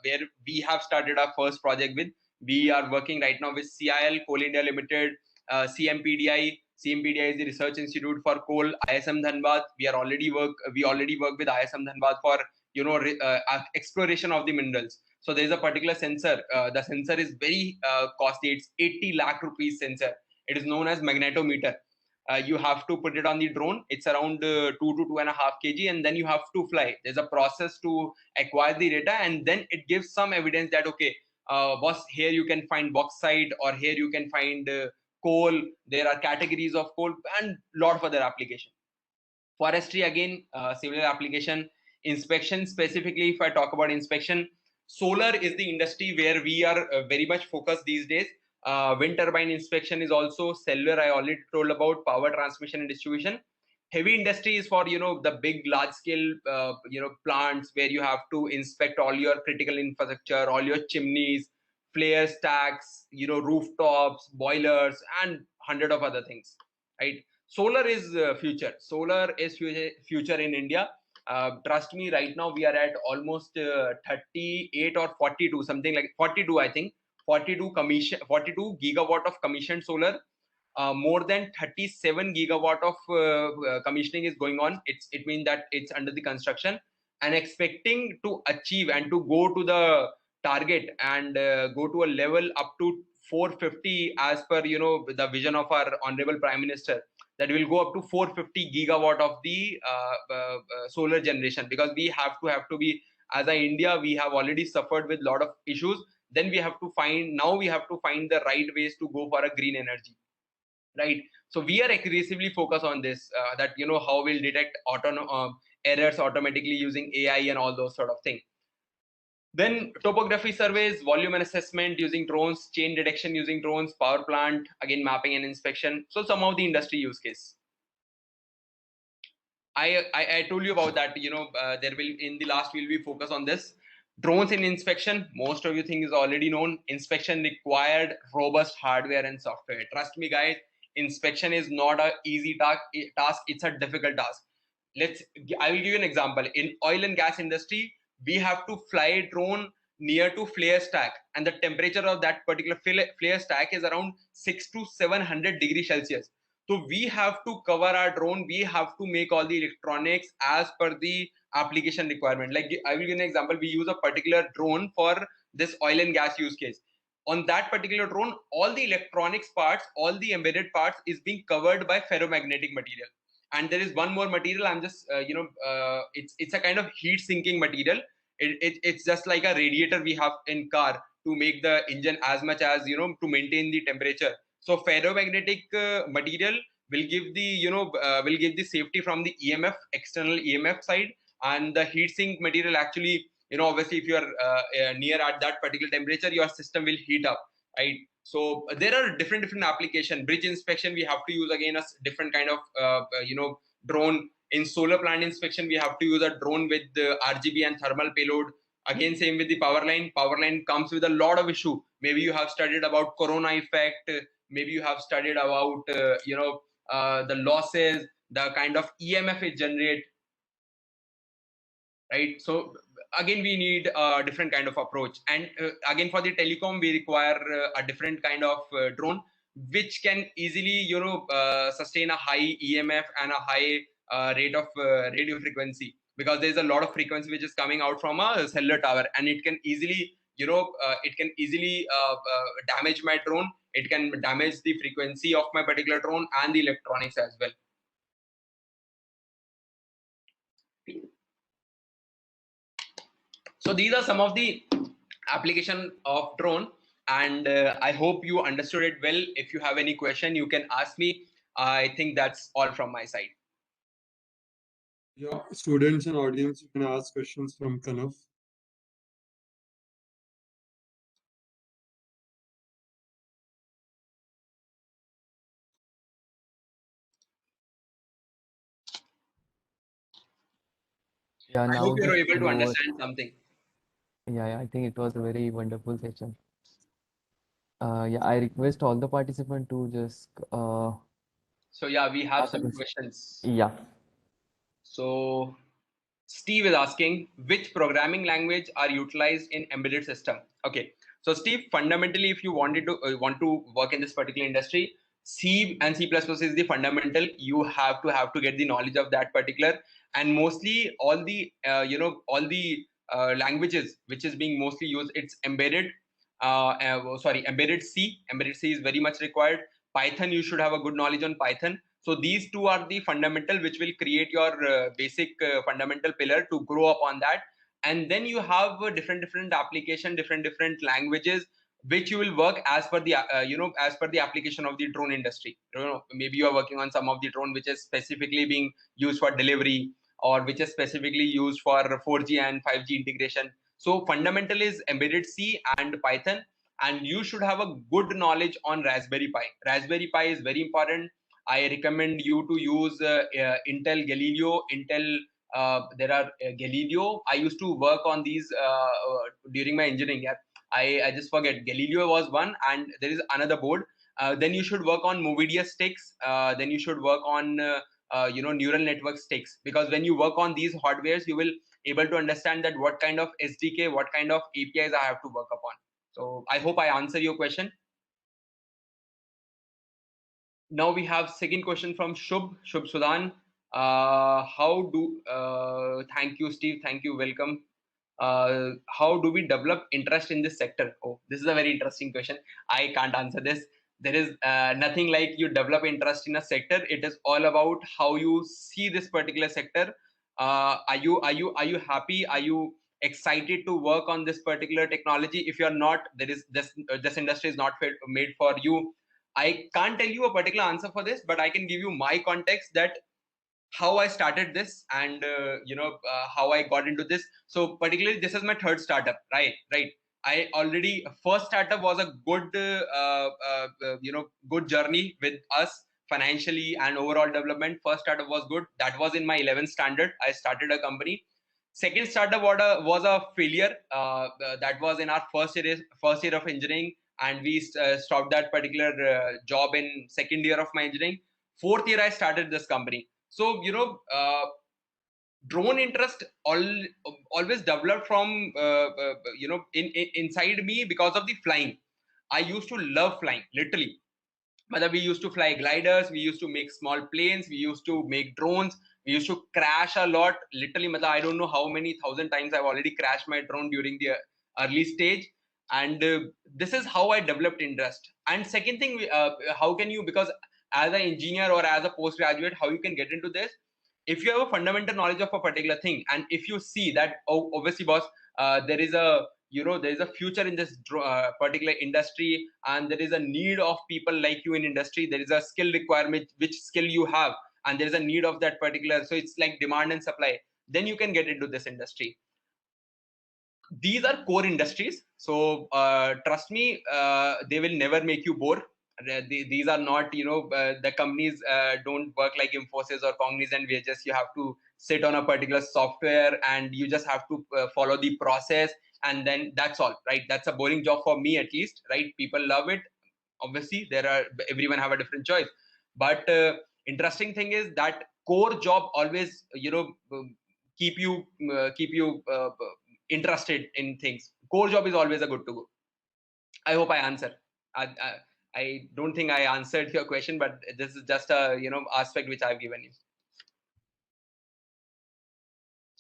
where we have started our first project with. We are working right now with CIL, Coal India Limited, CMPDI, CMPDI is the Research Institute for Coal. ISM Dhanbad, we already work with ISM Dhanbad for exploration of the minerals. So there is a particular sensor. The sensor is very costly. It's 80 lakh rupees sensor. It is known as magnetometer. You have to put it on the drone. It's around 2 to 2.5 kg, and then you have to fly. There's a process to acquire the data, and then it gives some evidence that okay, boss, here you can find bauxite, or here you can find coal. There are categories of coal and lot of other application. Forestry, again, similar application. Inspection, specifically if I talk about inspection, solar is the industry where we are very much focused these days. Wind turbine inspection is also. Cellular, I already told about. Power transmission and distribution. Heavy industry is for the big large scale plants where you have to inspect all your critical infrastructure, all your chimneys, flare stacks, rooftops, boilers, and hundred of other things, right? Solar is future. Solar is future in India. Trust me, right now we are at almost 38 or 42, something like 42, I think. 42 gigawatt of commissioned solar. More than 37 gigawatt of commissioning is going on. It means that it's under the construction, and expecting to achieve and to go to the target and go to a level up to 450 as per the vision of our honorable Prime Minister, that will go up to 450 gigawatt of the solar generation, because we have to be, as a India, we have already suffered with a lot of issues. Then we have to find the right ways to go for a green energy, right? So we are aggressively focused on this, that how we'll detect errors automatically using AI and all those sort of things. Then topography surveys, volume and assessment using drones, chain detection using drones, power plant, again mapping and inspection. So some of the industry use case. I told you about that. There will, in the last we'll be focused on this. Drones in inspection, most of you think is already known. Inspection required robust hardware and software. Trust me, guys, inspection is not an easy task. It's a difficult task. I will give you an example. In oil and gas industry, we have to fly a drone near to flare stack, and the temperature of that particular flare stack is around 6 to 700 degrees Celsius. So we have to cover our drone. We have to make all the electronics as per the application requirement. Like I will give an example. We use a particular drone for this oil and gas use case. On that particular drone, all the electronics parts, all the embedded parts is being covered by ferromagnetic material. And there is one more material. I'm just it's a kind of heat sinking material. It's just like a radiator we have in car to make the engine as much as to maintain the temperature. So ferromagnetic material will give the safety from the EMF, external EMF side, and the heat sink material actually, obviously if you are near at that particular temperature, your system will heat up, right? So there are different application. Bridge inspection, we have to use again a different kind of drone. In solar plant inspection, we have to use a drone with RGB and thermal payload. Again, same with the power line. Power line comes with a lot of issue. Maybe you have studied about corona effect. Maybe you have studied about the losses, the kind of EMF it generate, right? So again, we need a different kind of approach. And again, for the telecom, we require a different kind of drone, which can easily sustain a high EMF and a high rate of radio frequency, because there's a lot of frequency which is coming out from a cellular tower, and it can easily damage my drone. It can damage the frequency of my particular drone and the electronics as well. So these are some of the application of drone, and I hope you understood it well. If you have any question, you can ask me. I think that's all from my side. Yeah, students and audience, you can ask questions from Kanav. Yeah, I now hope you're just able to know understand something. Yeah, I think it was a very wonderful session. Yeah, I request all the participants to just So yeah, we have ask some questions. questions. Yeah. So Steve is asking, which programming language are utilized in embedded system? Okay, so Steve, fundamentally, if you want to work in this particular industry, C and C++ is the fundamental. You have to get the knowledge of that particular, and mostly all the languages which is being mostly used, it's embedded. Embedded C. Embedded C is very much required. Python, you should have a good knowledge on Python. So these two are the fundamental which will create your basic fundamental pillar to grow up on that. And then you have different application, different languages which you will work as per the as per the application of the drone industry. Maybe you are working on some of the drone which is specifically being used for delivery, or which is specifically used for 4G and 5G integration. So fundamental is embedded C and Python, and you should have a good knowledge on Raspberry Pi. Raspberry Pi is very important. I recommend you to use Intel Galileo, there are Galileo. I used to work on these during my engineering. Yeah. I just forget. Galileo was one, and there is another board. Then you should work on Movidia sticks. Then you should work on neural network sticks, because when you work on these hardwares, you will able to understand that what kind of SDK, what kind of APIs I have to work upon. So I hope I answer your question. Now we have second question from Shubh Sudan. Thank you, Steve. Thank you. Welcome. How do we develop interest in this sector? Oh, this is a very interesting question. I can't answer this. There is nothing like you develop interest in a sector. It is all about how you see this particular sector. Are you happy? Are you excited to work on this particular technology? If you are not, there is this industry is not made for you. I can't tell you a particular answer for this, but I can give you my context, that how I started this, and how I got into this. So particularly, this is my third startup, right? I already, first startup was a good good journey with us financially and overall development. First startup was good. That was in my 11th standard. I started a company. Second startup was a failure. That was in our first year of engineering, and we stopped that particular job in second year of my engineering. Fourth year, I started this company. So drone interest always developed from inside me because of the flying. I used to love flying, literally. But we used to fly gliders, we used to make small planes, we used to make drones, we used to crash a lot. Literally, I don't know how many thousand times I've already crashed my drone during the early stage. And this is how I developed interest. And second thing, how can you, because as an engineer or as a postgraduate, how you can get into this? If you have a fundamental knowledge of a particular thing, and if you see that, oh, obviously, boss, there is a future in this particular industry, and there is a need of people like you in industry. There is a skill requirement, which skill you have, and there is a need of that particular. So it's like demand and supply. Then you can get into this industry. These are core industries, so trust me, they will never make you bored. These are not, the companies don't work like Infosys or Cognizant, where just you have to sit on a particular software and you just have to follow the process, and then that's all, right? That's a boring job for me, at least, right? People love it. Obviously, everyone have a different choice, but interesting thing is that core job always, keep you interested in things. Core job is always a good to go. I hope I answer. I don't think I answered your question, but this is just a aspect which I've given you.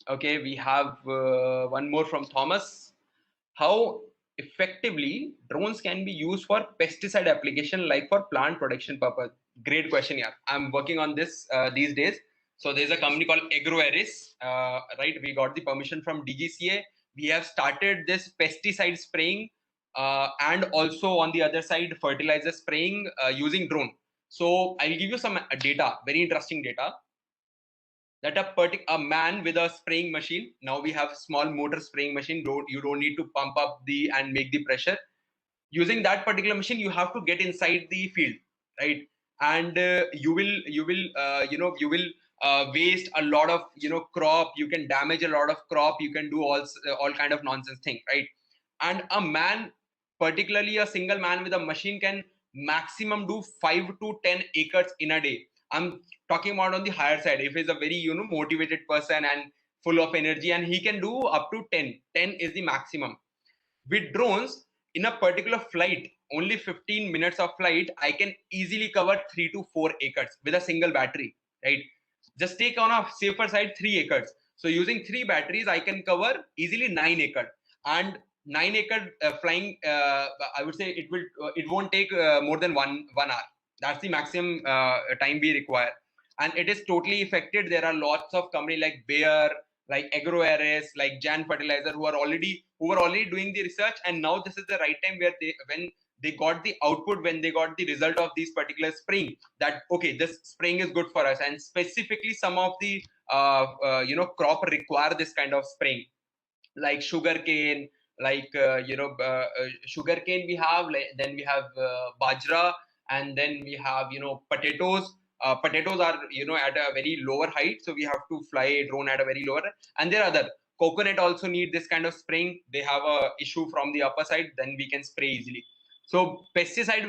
Okay, we have one more from Thomas. How effectively drones can be used for pesticide application, like for plant protection purpose? Great question. Yeah, I'm working on this these days. So there's a company called AgroAris, right? We got the permission from DGCA. We have started this pesticide spraying, and also on the other side, fertilizer spraying using drone. So I'll give you some data, very interesting data. That a man with a spraying machine. Now we have small motor spraying machine. You don't need to pump up and make the pressure. Using that particular machine, you have to get inside the field, right? And you will waste a lot of crop. You can damage a lot of crop. You can do all kind of nonsense thing, right? And a man, particularly a single man with a machine, can maximum do 5 to 10 acres in a day. I'm talking about on the higher side. If he's a very motivated person and full of energy, and he can do up to 10 is the maximum. With drones, in a particular flight, only 15 minutes of flight, I can easily cover 3 to 4 acres with a single battery, right? Just take on a safer side 3 acres. So using 3 batteries, I can cover easily 9 acres. And 9-acre flying, I would say it won't take more than one hour. That's the maximum time we require, and it is totally affected. There are lots of companies like Bayer, like AgroAris, like Jan Fertilizer, who are already doing the research, and now this is the right time where when they got the output, when they got the result of these particular spraying, that okay, this spraying is good for us, and specifically some of the crop require this kind of spraying, like sugarcane, like sugarcane we have, then we have bajra, and then we have potatoes. Potatoes are at a very lower height, so we have to fly a drone at a very lower. And there are other coconut also need this kind of spraying. They have a issue from the upper side, then we can spray easily. So pesticide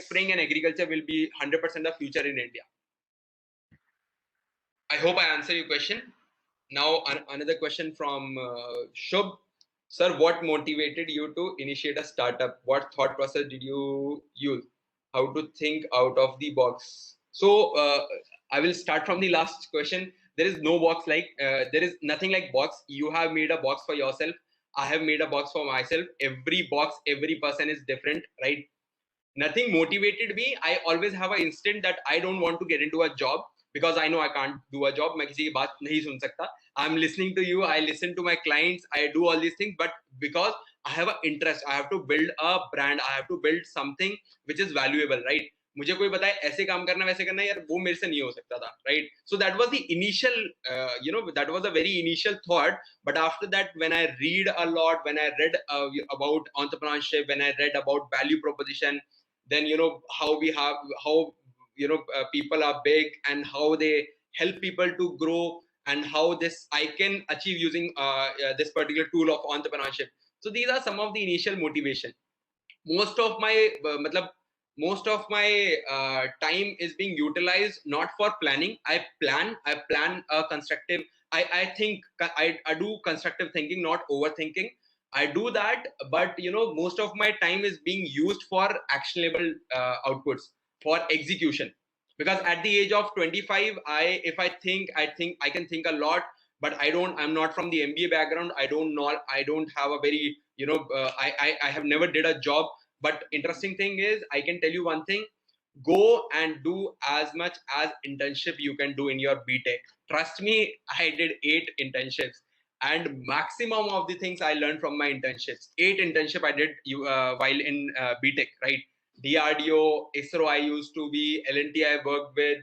spraying and agriculture will be 100% the future in India. I hope I answer your question. Now, another question from Shubh. Sir, what motivated you to initiate a startup? What thought process did you use? How to think out of the box? So, I will start from the last question. There is no box there is nothing like box. You have made a box for yourself. I have made a box for myself. Every box, every person is different, right? Nothing motivated me. I always have an instinct that I don't want to get into a job because I know I can't do a job. मैं किसी की बात नहीं सुन सकता. I'm listening to you. I listen to my clients. I do all these things, but because I have an interest, I have to build a brand. I have to build something which is valuable, right? मुझे कोई बताए ऐसे काम करना वैसे करना, यार वो मेरे से नहीं हो सकता था, right? So that was the initial, that was a very initial thought. But after that, when I read a lot, when I read about entrepreneurship, when I read about value proposition, then how people are big and how they help people to grow, and how this I can achieve using this particular tool of entrepreneurship. So these are some of the initial motivation. Most of my time is being utilized not for planning. I plan a constructive. I think I do constructive thinking, not overthinking. I do that, but most of my time is being used for actionable outputs, for execution. Because at the age of 25, if I think I can think a lot, but I'm not from the MBA background. I don't have a very I have never did a job. But interesting thing is, I can tell you one thing: go and do as much as internship you can do in your BTech. Trust me, I did 8 internships, and maximum of the things I learned from my internships. 8 internship I did while in BTech, right? DRDO, ISRO I used to be, L&T I worked with,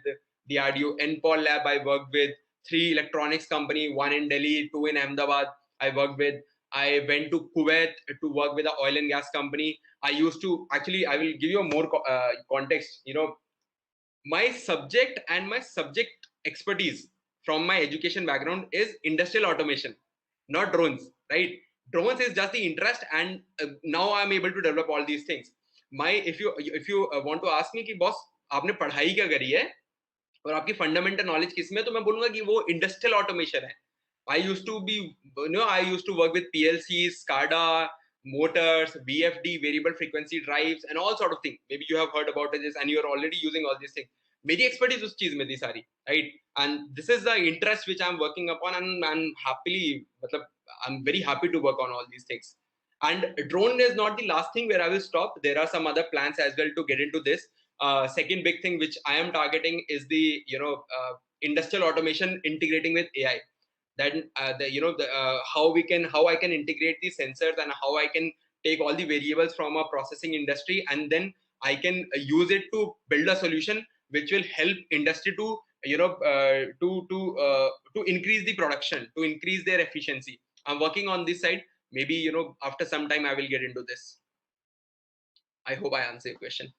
DRDO NPOL lab I worked with, 3 electronics company, 1 in Delhi, 2 in Ahmedabad I worked with. I went to Kuwait to work with an oil and gas company. I used to, actually, I will give you a more context. My subject and my subject expertise from my education background is industrial automation, not drones, right? Drones is just the interest, and now I'm able to develop all these things. If you want to ask me कि boss आपने पढ़ाई क्या करी है और आपकी fundamental knowledge किसमें, तो मैं बोलूंगा कि वो इंडस्ट्रियल ऑटोमेशन है. I used to work with PLCs, SCADA, motors, VFD, variable frequency drives, and all sort of things. Maybe you have heard about this and you're already using all these things. मेरी expertise उस चीज में थी सारी, right? And this is the interest which I'm working upon, and I'm very happy to work on all these things. And drone is not the last thing where I will stop. There are some other plans as well to get into this. Second big thing which I am targeting is the industrial automation integrating with AI. Then how I can integrate the sensors and how I can take all the variables from a processing industry, and then I can use it to build a solution which will help industry to to increase the production, to increase their efficiency. I'm working on this side. Maybe after some time I will get into this. I hope I answer your question.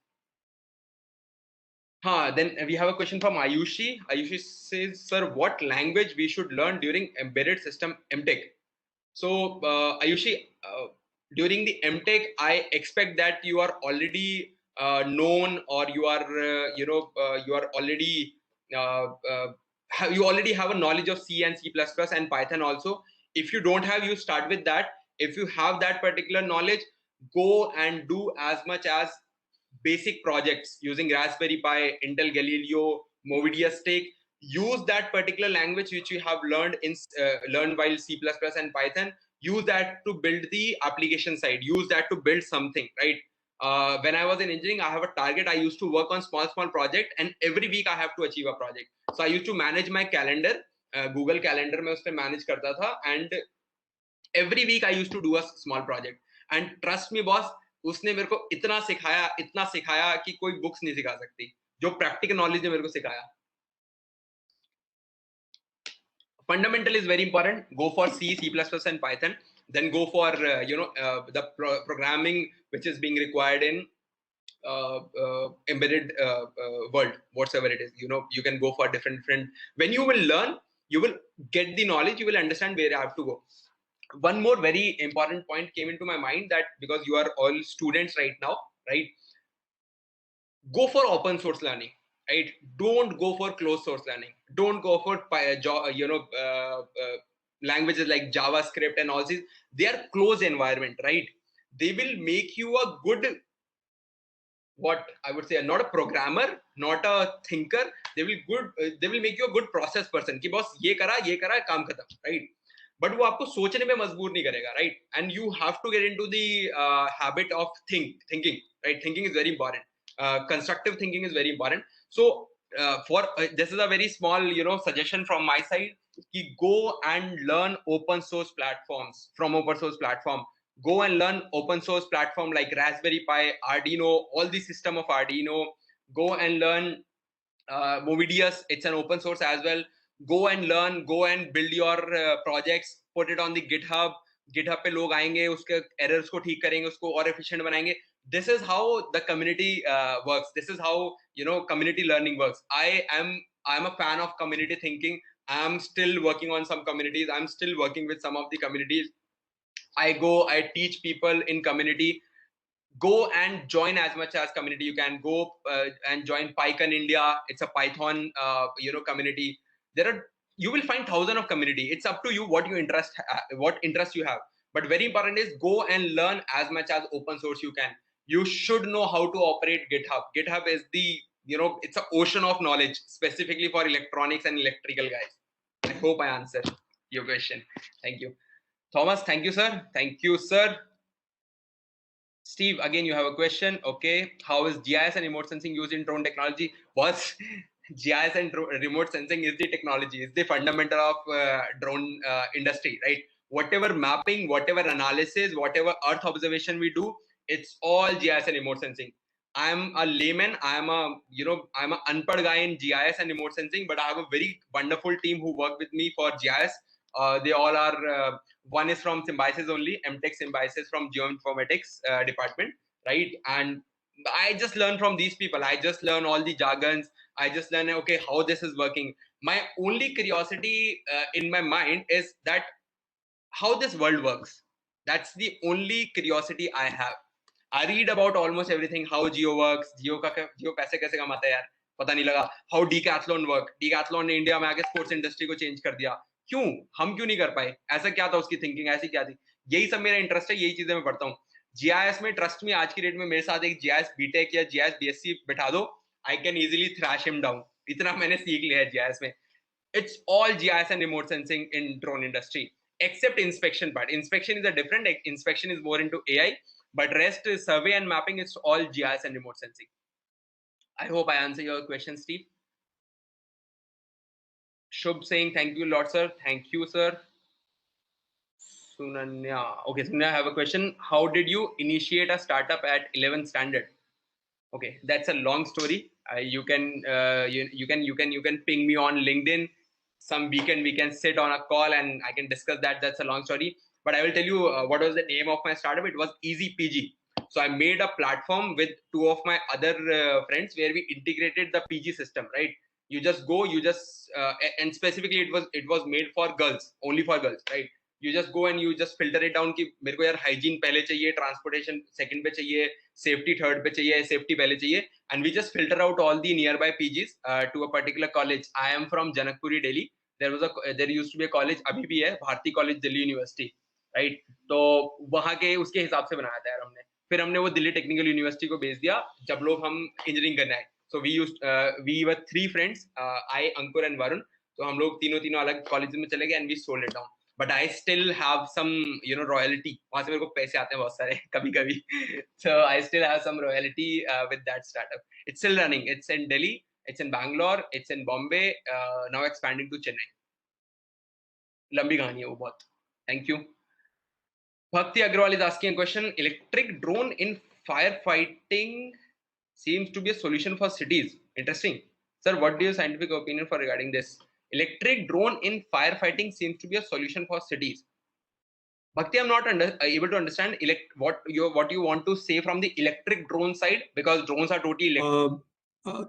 Then we have a question from Ayushi. Ayushi says, sir, what language we should learn during embedded system MTech? So Ayushi, during the MTech, I expect that you are already known, or you are already you already have a knowledge of C and C++ and Python also. If you don't have, you start with that. If you have that particular knowledge, go and do as much as basic projects using Raspberry Pi, Intel Galileo, Movidia Stake. Use that particular language which you have learned while C++ and Python. Use that to build the application side. Use that to build something, right? When I was in engineering, I have a target. I used to work on small project, and every week I have to achieve a project. So I used to manage my calendar. Google Calendar में उसमें manage करता था, and every week I used to do a small project. And trust me, boss, उसने मेरे को इतना सिखाया कि कोई बुक्स नहीं सिखा सकती. जो प्रैक्टिकल नॉलेज ने मेरे को सिखाया. Fundamental is very important. Go for C, C++, and Python. Then go for the programming which is being required in embedded world, whatsoever it is. You can go for different. When you will learn, you will get the knowledge. You will understand where you have to go. One more very important point came into my mind, that because you are all students right now, right? Go for open source learning, right? Don't go for closed source learning. Don't go for languages like JavaScript and all these. They are closed environment, right? They will make you a good, what I would say, not a programmer, not a thinker. They will make you a good process person. कि boss ये करा काम खत्म, right? But वो आपको सोचने में मजबूर नहीं करेगा, right? And you have to get into the habit of thinking, right? Thinking is very important. Constructive thinking is very important. So this is a very small suggestion from my side. Ki go and learn open source platforms from open source platform. Go and learn open source platform like Raspberry Pi, Arduino, all the system of Arduino. Go and learn Movidius. It's an open source as well. Go and learn, go and build your projects, put it on the GitHub. GitHub पे लोग आएंगे, उसके errors को ठीक करेंगे, उसको और efficient बनाएंगे. This is how the community works. This is how community learning works. I'm a fan of community thinking. I'm still working on some communities. I'm still working with some of the communities. I teach people in community. Go and join as much as community you can. Go and join PyCon India. It's a Python community. You will find thousands of community. It's up to you what interest you have. But very important is go and learn as much as open source you can. You should know how to operate GitHub. GitHub is the it's an ocean of knowledge specifically for electronics and electrical guys. I hope I answered your question. Thank you, Thomas. Thank you, sir. Thank you, sir. Steve, again, you have a question. Okay. How is GIS and remote sensing used in drone technology? What? GIS and remote sensing is the technology, is the fundamental of drone industry, right? Whatever mapping, whatever analysis, whatever earth observation we do, it's all GIS and remote sensing. I'm a layman. I'm an unpad guy in GIS and remote sensing, but I have a very wonderful team who work with me for GIS. They all are, one is from Symbiosis only, MTech Symbiosis from Geoinformatics department, right? And I just learn from these people. I just learn all the jargons. I just learn, okay, how this is working. My only curiosity in my mind is that how this world works. That's the only curiosity I have. I read about almost everything, how Geo works, Geo पैसे कैसे कमाता है यार, पता नहीं लगा. How Decathlon work. Decathlon ने India में आके स्पोर्ट्स इंडस्ट्री को चेंज कर दिया. क्यों? हम क्यों नहीं कर पाए? ऐसा क्या था उसकी थिंकिंग, ऐसी क्या थी? यही सब मेरा इंटरेस्ट है, यही चीजें मैं पढ़ता हूँ. GIS में ट्रस्ट में आज की डेट में मेरे साथ एक GIS बीटेक या GIS BSc बिठा दो, I can easily thrash him down. इतना मैंने सीख लिया है GIS में. It's all GIS and remote sensing in drone industry, except inspection part. Inspection is a different. Inspection is more into AI, but rest is survey and mapping. It's all GIS and remote sensing. I hope I answer your question, Steve. Shubh saying thank you a lot, sir. Thank you, sir. Sunanya. Okay, Sunanya, I have a question. How did you initiate a startup at 11th standard? Okay, that's a long story. You can ping me on LinkedIn. Some weekend we can sit on a call and I can discuss that. That's a long story. But I will tell you what was the name of my startup. It was Easy PG. So I made a platform with two of my other friends where we integrated the PG system, right? You just go, and specifically it was made for girls, only for girls, right? You just go and you just filter it down कि मेरे को यार hygiene पहले चाहिए, transportation second पे चाहिए, safety third पे चाहिए, safety पहले चाहिए, and we just filter out all the nearby PGs to a particular college. I am from Janakpuri, Delhi. There used to be a college, अभी भी है, Bharati College, Delhi University, right. तो वहाँ के उसके हिसाब से बनाया था यार हमने। फिर हमने वो दिल्ली टेक्निकल यूनिवर्सिटी को भेज दिया जब लोग हम इंजीनियरिंग करने आए। So we were 3 friends, I, Ankur and Varun. तो हम लोग तीनों तीनों अलग कॉलेज में चले गए and we sold it down. But I still have some royalty, वहां से मेरे को पैसे आते हैं बहुत सारे कभी कभी। So I still have some royalty with that startup. It's still running, it's in Delhi, it's in Bangalore, it's in Bombay, now expanding to Chennai. लंबी कहानी है वो बहुत। Thank you. Bhakti Agrawal is asking a question. Electric drone in firefighting seems to be a solution for cities. Interesting. Sir, what do your scientific opinion for regarding this? Electric drone in firefighting seems to be a solution for cities. Bhakti, I'm not able to understand what you want to say from the electric drone side, because drones are totally electric.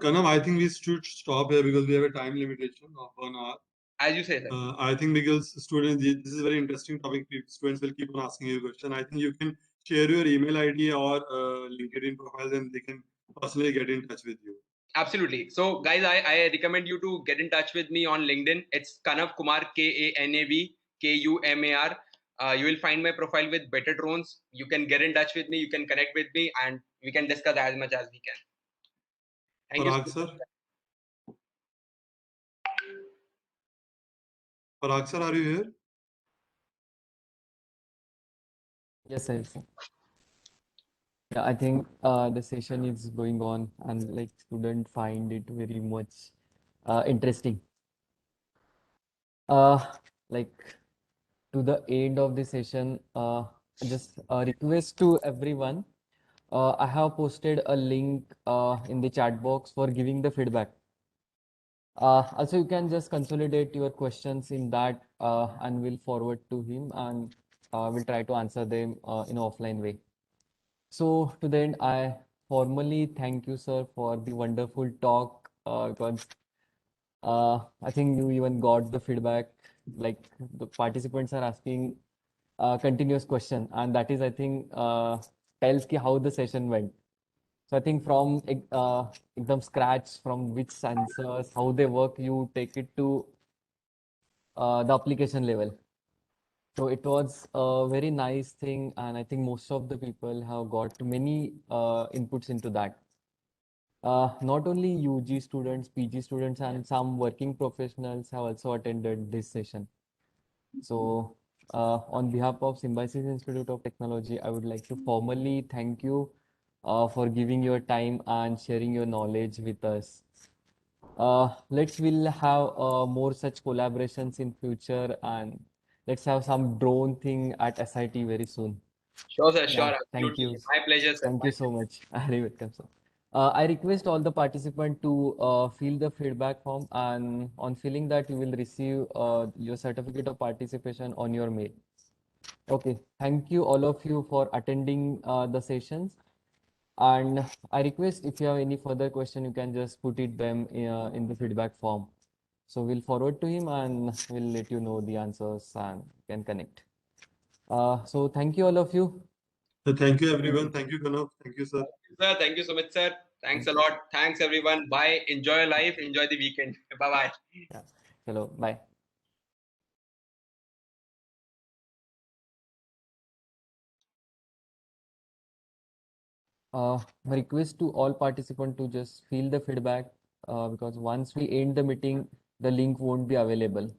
Kanav, I think we should stop here because we have a time limitation of 1 hour. As you say, sir. I think because students, this is a very interesting topic. Students will keep on asking you a question. I think you can share your email ID or LinkedIn profile, and they can personally get in touch with you. Absolutely. So, guys, I recommend you to get in touch with me on LinkedIn. It's Kanav Kumar, Kanav Kumar. You will find my profile with Better Drones. You can get in touch with me. You can connect with me, and we can discuss as much as we can. Thank Parag, you, sir. Parag, sir, are you here? Yes, sir. Yeah, I think the session is going on, and like students find it very much interesting. Like to the end of the session, just a request to everyone. I have posted a link in the chat box for giving the feedback. Also, you can just consolidate your questions in that and we'll forward to him, and we'll try to answer them in an offline way. So to the end, I formally thank you, sir, for the wonderful talk, because I think you even got the feedback. Like the participants are asking continuous question, and that is, I think, tells ki how the session went. So I think from ekdam scratch, from which sensors, how they work, you take it to the application level. So it was a very nice thing, and I think most of the people have got many inputs into that. Not only UG students, PG students, and some working professionals have also attended this session. So, on behalf of Symbiosis Institute of Technology, I would like to formally thank you for giving your time and sharing your knowledge with us. We'll have more such collaborations in future, and let's have some drone thing at SIT very soon. Sure, sir. Sure. Yeah, thank Absolutely. you. My pleasure, sir. Thank you so much. Very welcome, sir. I request all the participants to fill the feedback form, and on filling that, you will receive your certificate of participation on your mail. Okay, thank you all of you for attending the sessions. And I request if you have any further question, you can just put it them in the feedback form. So we'll forward to him and we'll let you know the answers and can connect. So thank you all of you. Thank you, everyone. Thank you, Kanav. Thank you, sir. Sir, thank you so much, sir. Thanks a lot. Thanks, everyone. Bye. Enjoy your life. Enjoy the weekend. Bye-bye. Yeah. Hello. Bye. My request to all participants to just fill the feedback because once we end the meeting, the link won't be available.